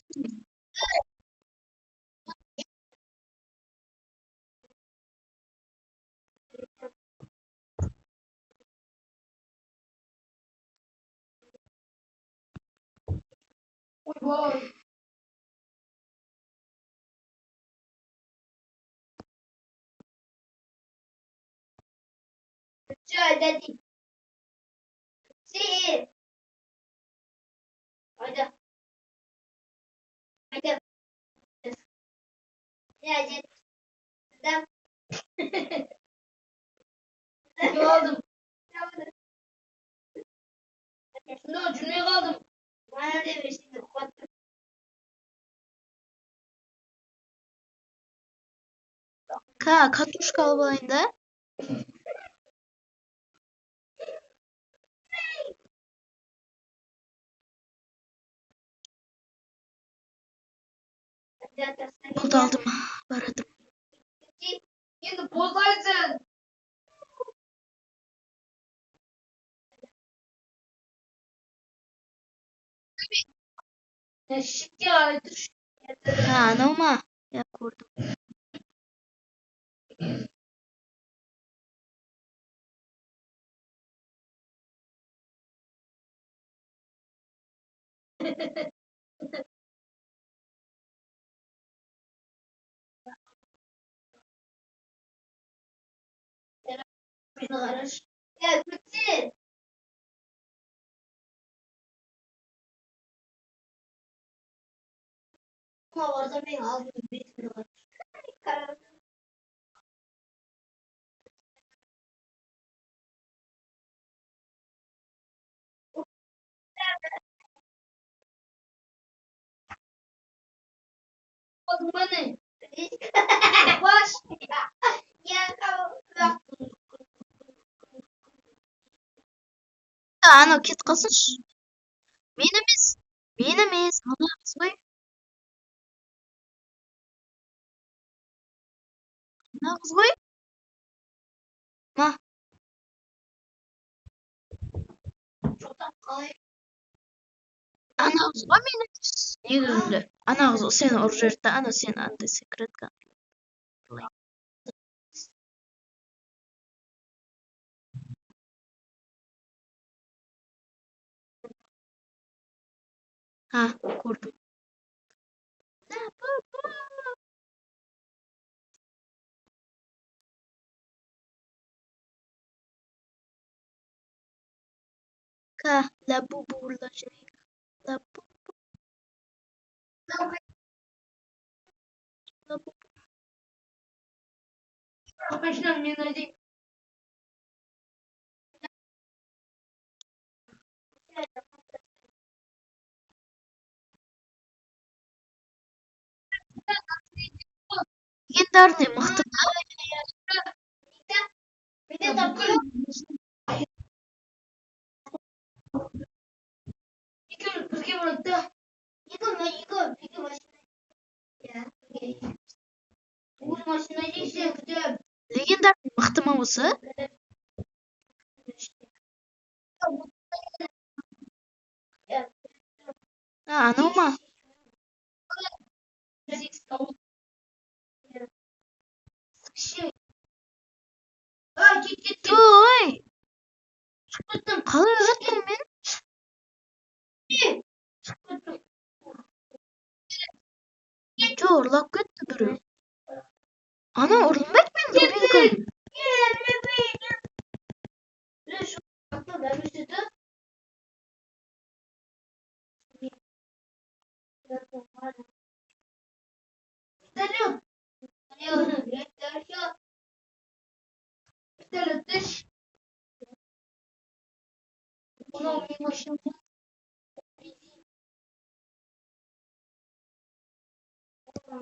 ойбой. Всё, дядя. Сир. Haydi. Haydi. Dядя. Да. Ne aldım? Şunu cümleye kaldım. Bana demiştin. Катушка алып алайын да. Пулды алдым. Баратым. Енді бозайсың. Şike aydır. Анау ма? Я көрдім. Ya bitti. Ama orada ben aldım. Bitmiyor. Aldım bana. Baş. Ya tamam. Анау кетіп қалсыншы. Мен емес. Ана қыз ғой. Ана қыз ғой. Ма? Çoğdan kalay. Ана қыз ғой мен емес. Негізінде. Ана қыз сені ұрып жіберді. Ана сені андай секретка. Көрдім. La бубу la жрейка. La бубу. La бубу. Başına ben hadi. Легендарный мықты. Bir de takıl. İki birge bıraktı. İki başına. Ya. Uğur başına işte kütüp. Легендарный мықты ма осы? Анау ма? Ой! Қалай жаттым мен? Жо, ұрлап кетті біреу. Ана ұрылмайды мен дубинкам.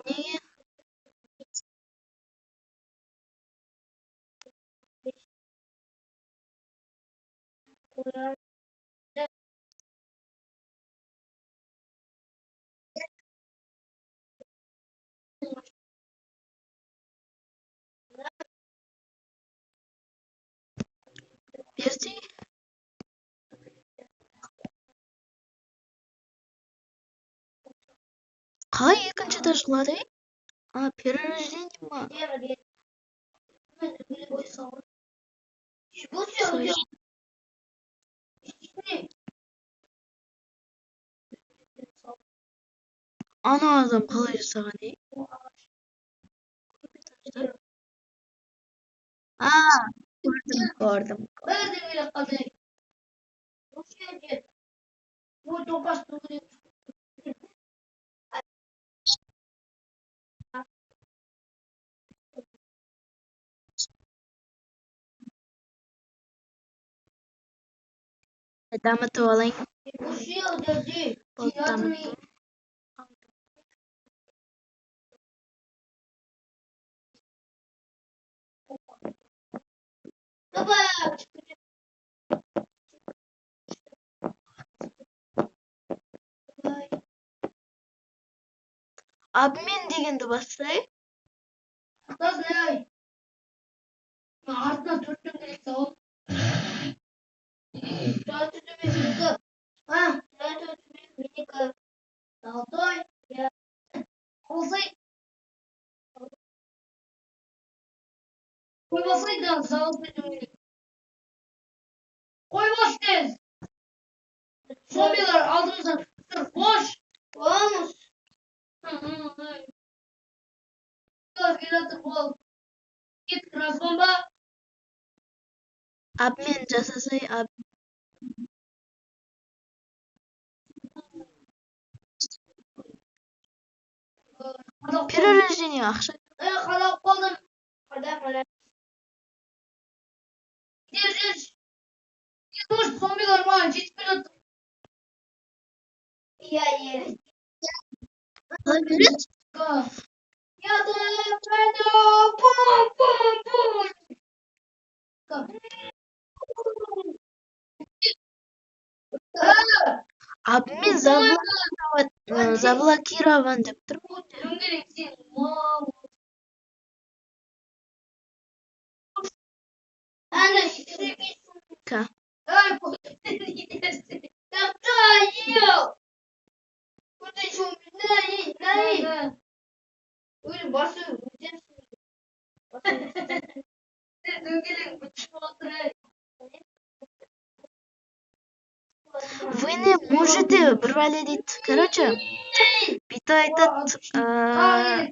Неге? Берді. Қалай екінші ташқылады? Перерождение ма? Ана адам қалай жасаған, Көрдім. Дамытып алайын. Дамыттым. Обмен дегенді бастайық. Артына 4 дөңгелек салып. Менікі. Золотой. Қосай. Қойбасай да золотой дөңгелек. Қойбас тез. Зомбилар алдымыздан тұр. Қош. Қоямыз. Келатыр бол. Кет разгонба. Обмен жасасай. Перерождение ақша. Қалап қалдым. Қада. Держись. Может, зомбилар маған жетіп келатыр. Иә. Қалай береді? Я думаю, пум. Обмен заблокирован деп тұр. Дөңгелек сен. Ана Ка. Öyle bası ödeyeceksin. Дөңгелек бітіп отыр. Вы не можете бір бәле дейді. Короче, бүйтіп айтады.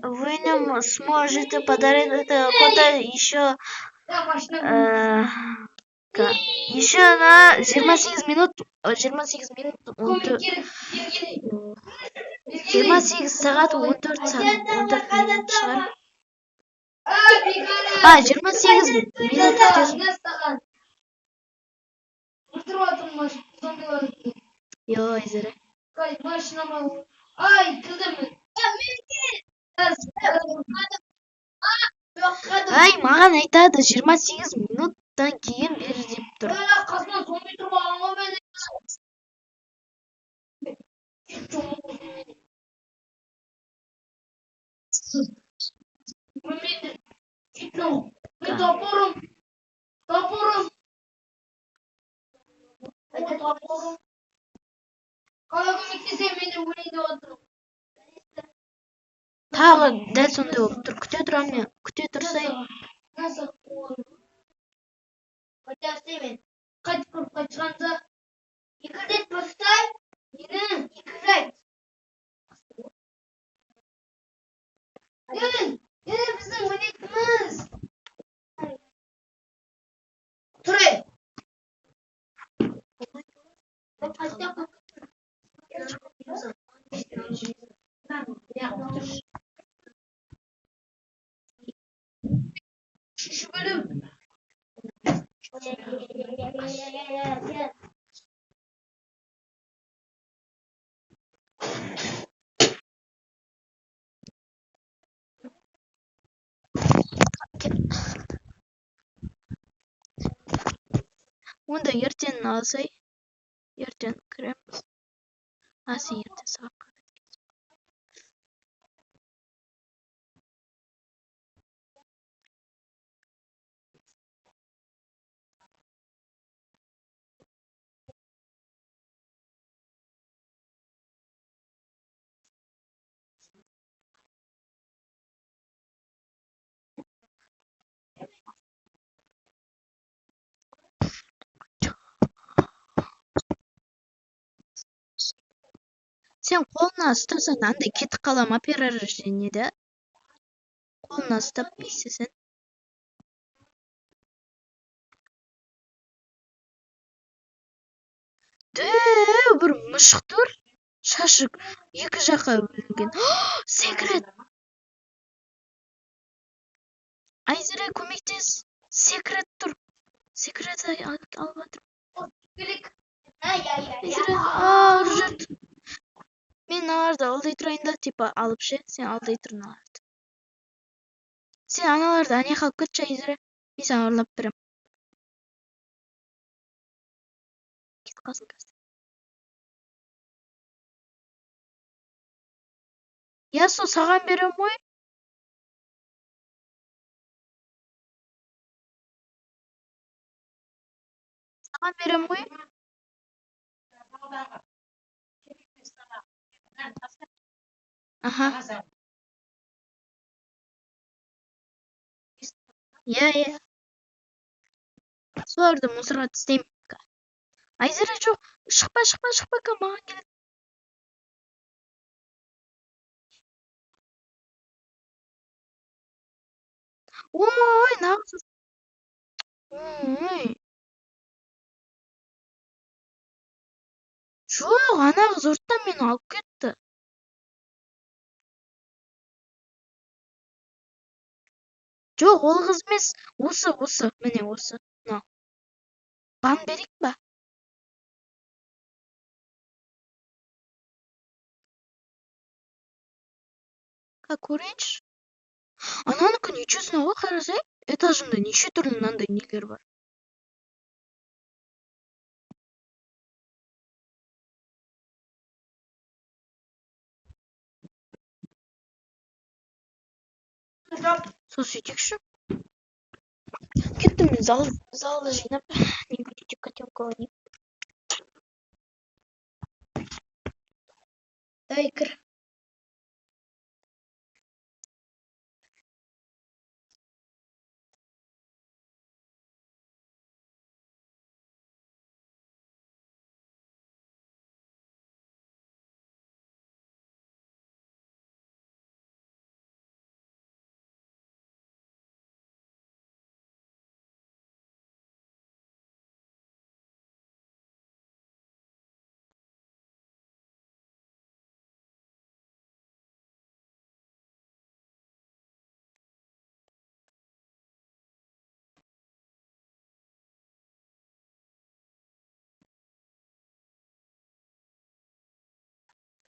Вы не сможете подарить это кота еще на 28 минут 28 сағат 14 минут шығар. 28 минут күтесің. Айзере. Маған айтады 28 минуттан кейін бер деп тұр. Қасынан зомби тұрмаған ғой мен. Топорым. Қалай көмектесем мен де өлейін деп отырмын. Тағы дәл сондай болып тұр. Күте тұрсай. Қайта істеймін. Қайтып қайтқанда 2 рет бастай. 2 рет. Біздің ойнайтынымыз. Тұрай. Үшінші бөлім. Онда ертең алсай. Ертең кіреміз. Сен ертең сабаққа. Сен қолына ұстасаң, андай кетіп қала ма перерождениеде? Қолына ұстап бейсесің. Бір мұшық тұр. Шашы екі жаққа бөлінген. Секрет! Айзере, көмектес. Секрет тұр. Секрет алып жатыр. Керек. Айзере, ұржырт. Мен аналарды алдай тұрайын да, типа, алып ше. Сен алдай тұр аналарды. Сен аналарды ане қалып кетші, Айзере. Мен саған ұрлап берем. Кет қалсын қазір. Ясу, саған берем ғой. Саған берем ғой. Аха. Иә. Соларды мусорға тастаймын. Айзере, жоқ. Шықпа, маған келеді. Ой, нағыз. Ой. Жоқ, ана қыз ұрттан мені алып кетті. Жоқ, ол қыз емес. Осы. Міне осы. Мынау. Бан берейік па? Көрейінші. Ананікі нешесіне ғой, қарасай. Этажында неше түрлі мынандай нелер бар. Сол сөйтекші. Кеттім мен залды жинап. Не будете котенкова не? Дай кір.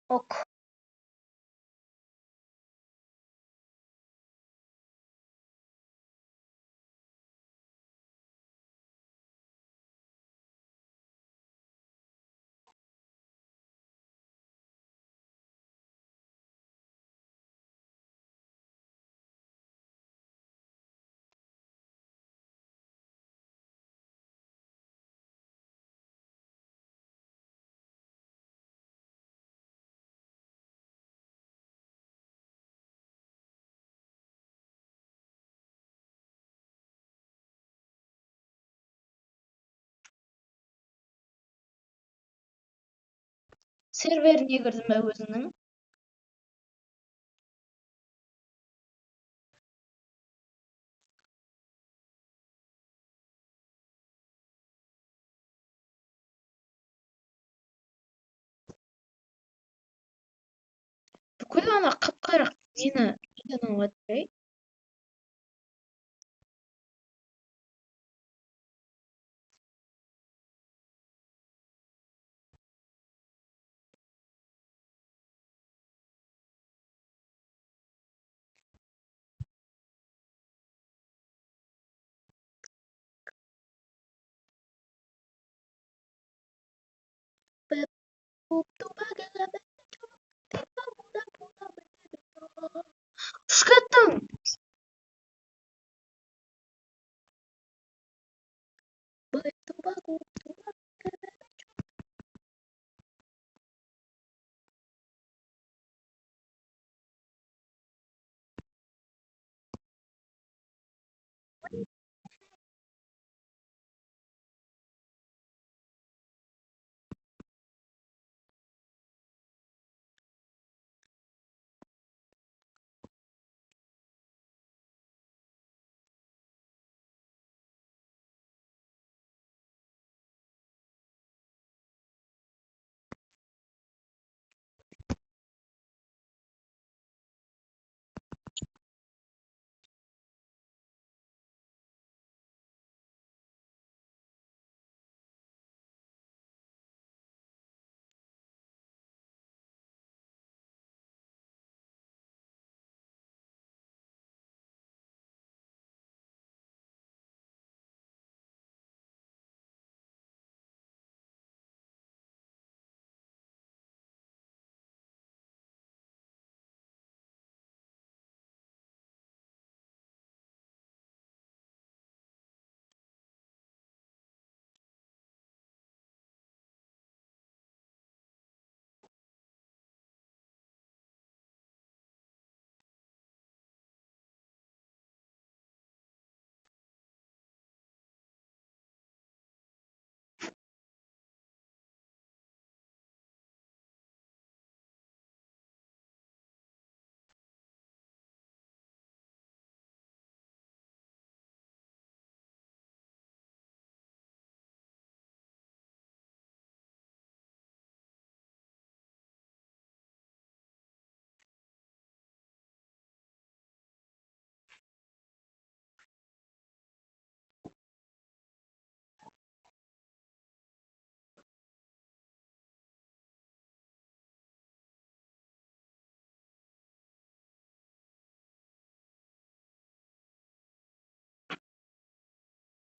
Ок. Серверіне кірдім бе өзіңнің? Бүкіл ана қап-қарақ нені үйден алып жатыр, Ушкеттім.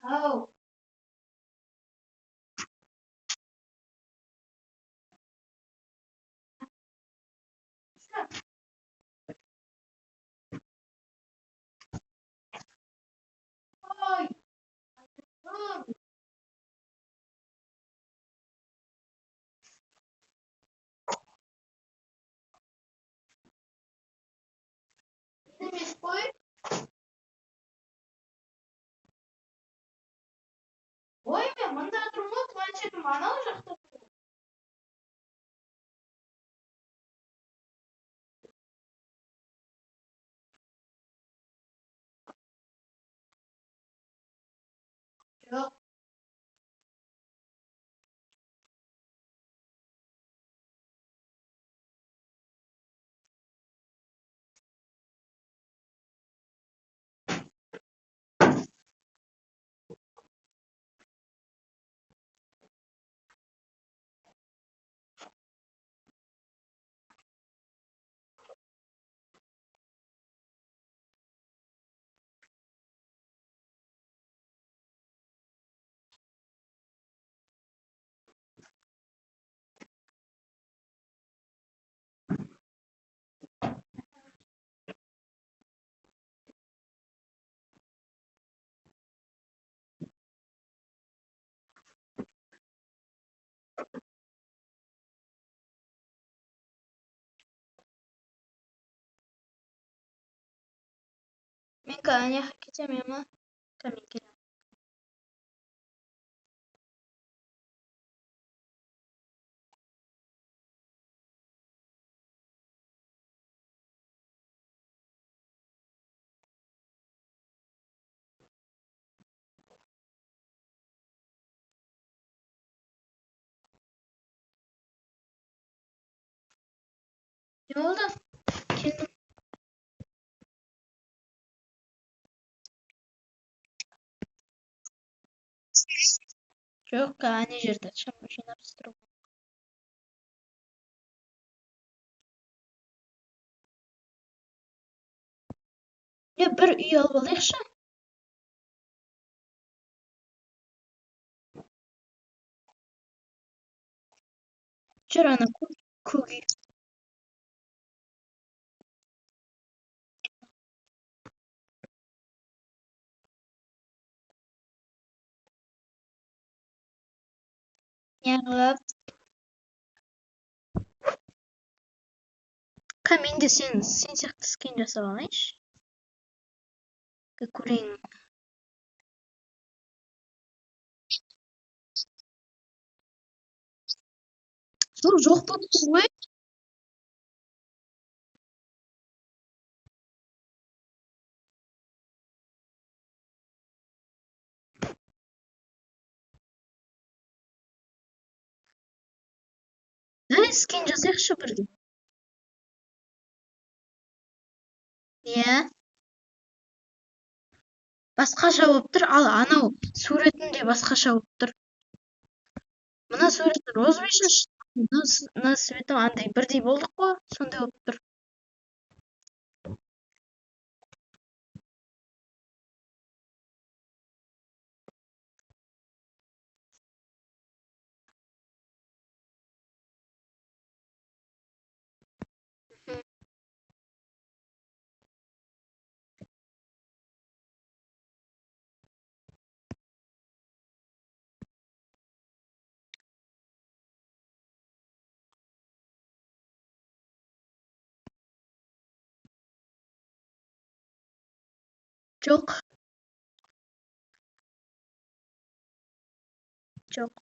Ау. Ой. Емес қой. Ой, мен мында тұрмын, планшетім анау жақта тұр. Жоқ. Мен кәне кетемін ма? Кәмен келем. Ne oldu? Келдім. Жоқ, ана жерде шама жинап тұрмын. Bir үй алып алайықшы. Вчера на куги. Яагаад каминде сен сияқты скин жасап алайыншы. Көрейін. Жоқ болып тұр ғой. Скин жасайықшы бірге. Иә. Басқаша болып тұр, ал анау суретінде басқаша болып тұр. Мына суреті розовый, мына суреті андай бірдей болдық қой, сондай болып тұр. Жоқ. Жоқ.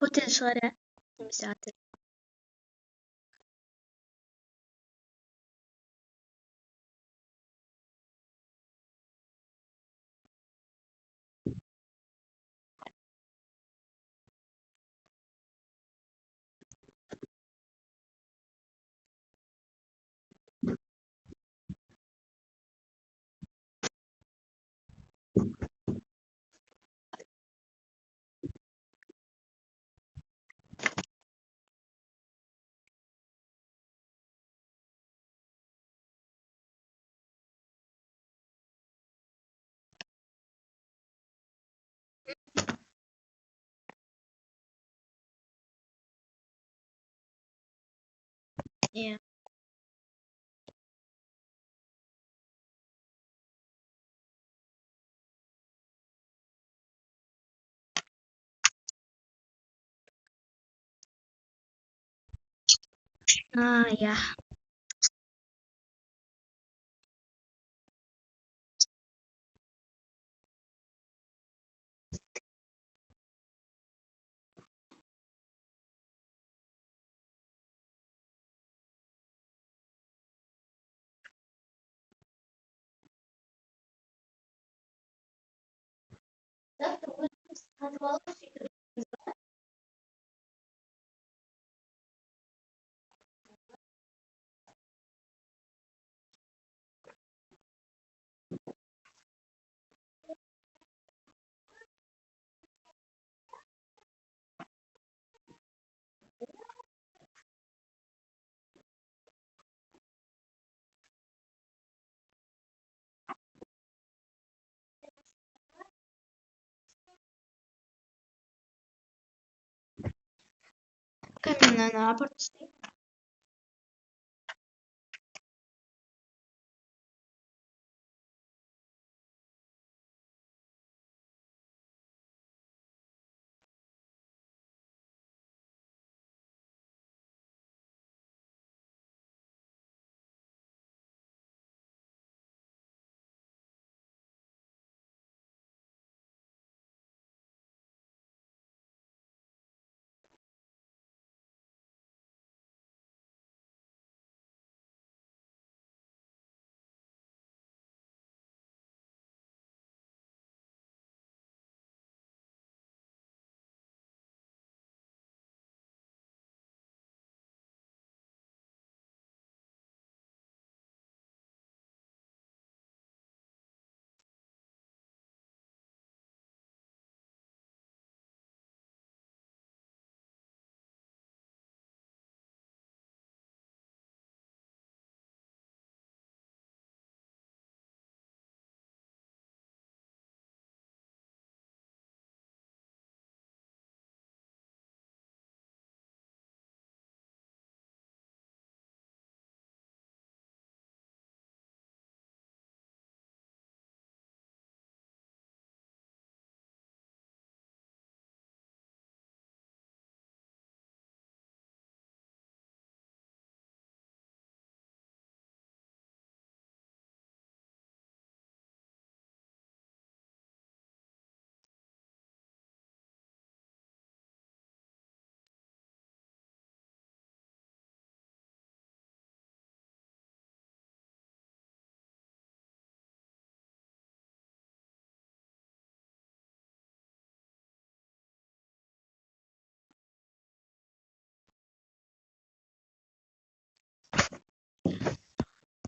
Хотел шығар, ә? Немесе отель. Иә. Иә. Каминнан апарып тастайын.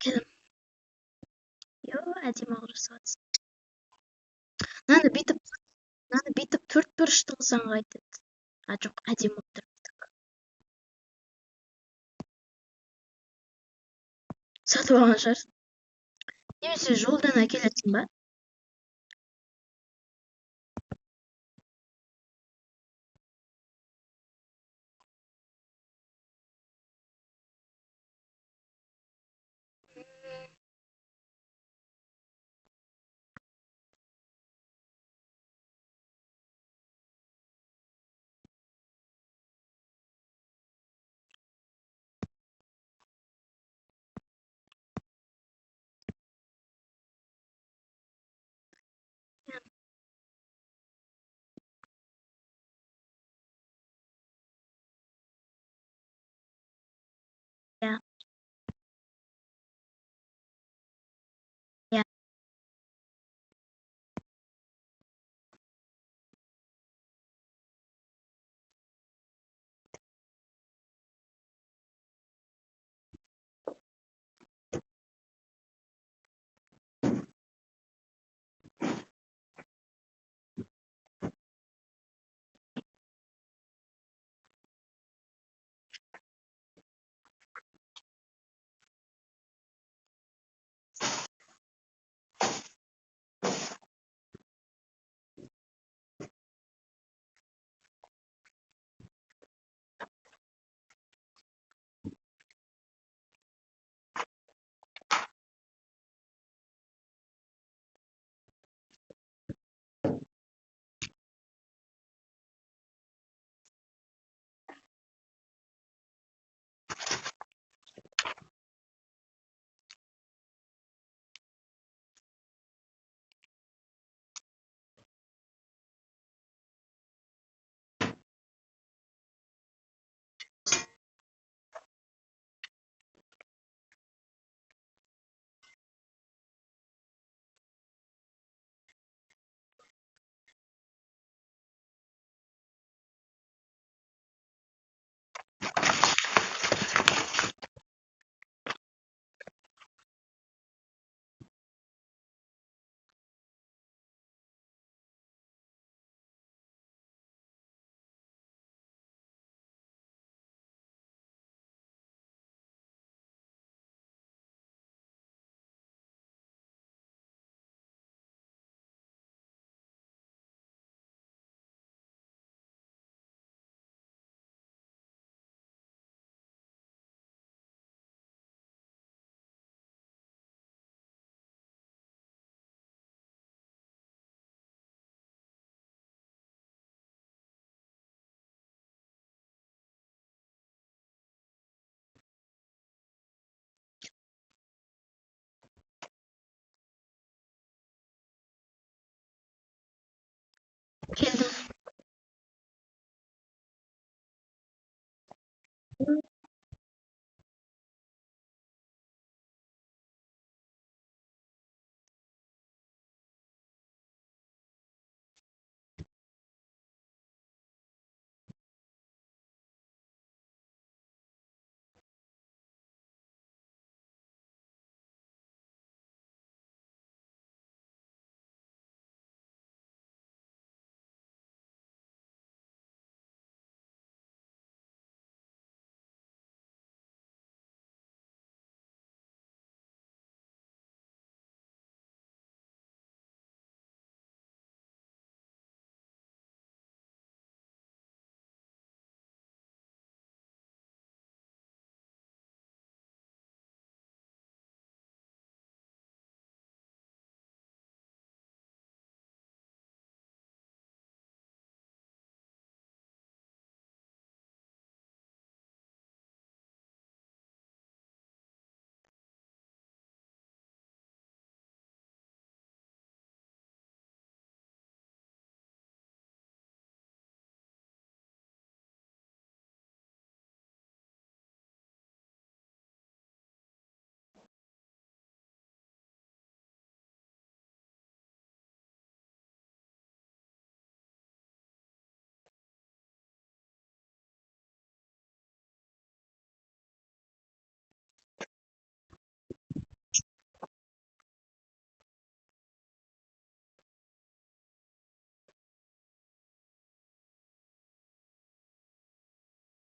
келем. Әдемі ұрысады. Наны бүйтіп төрт бұрыштығыздан қайтеді. Жоқ, әдемі отырдық. Сатып алған шығарсың. Немесе жолдан әкелесің ба? Ja. Ja. Келдім.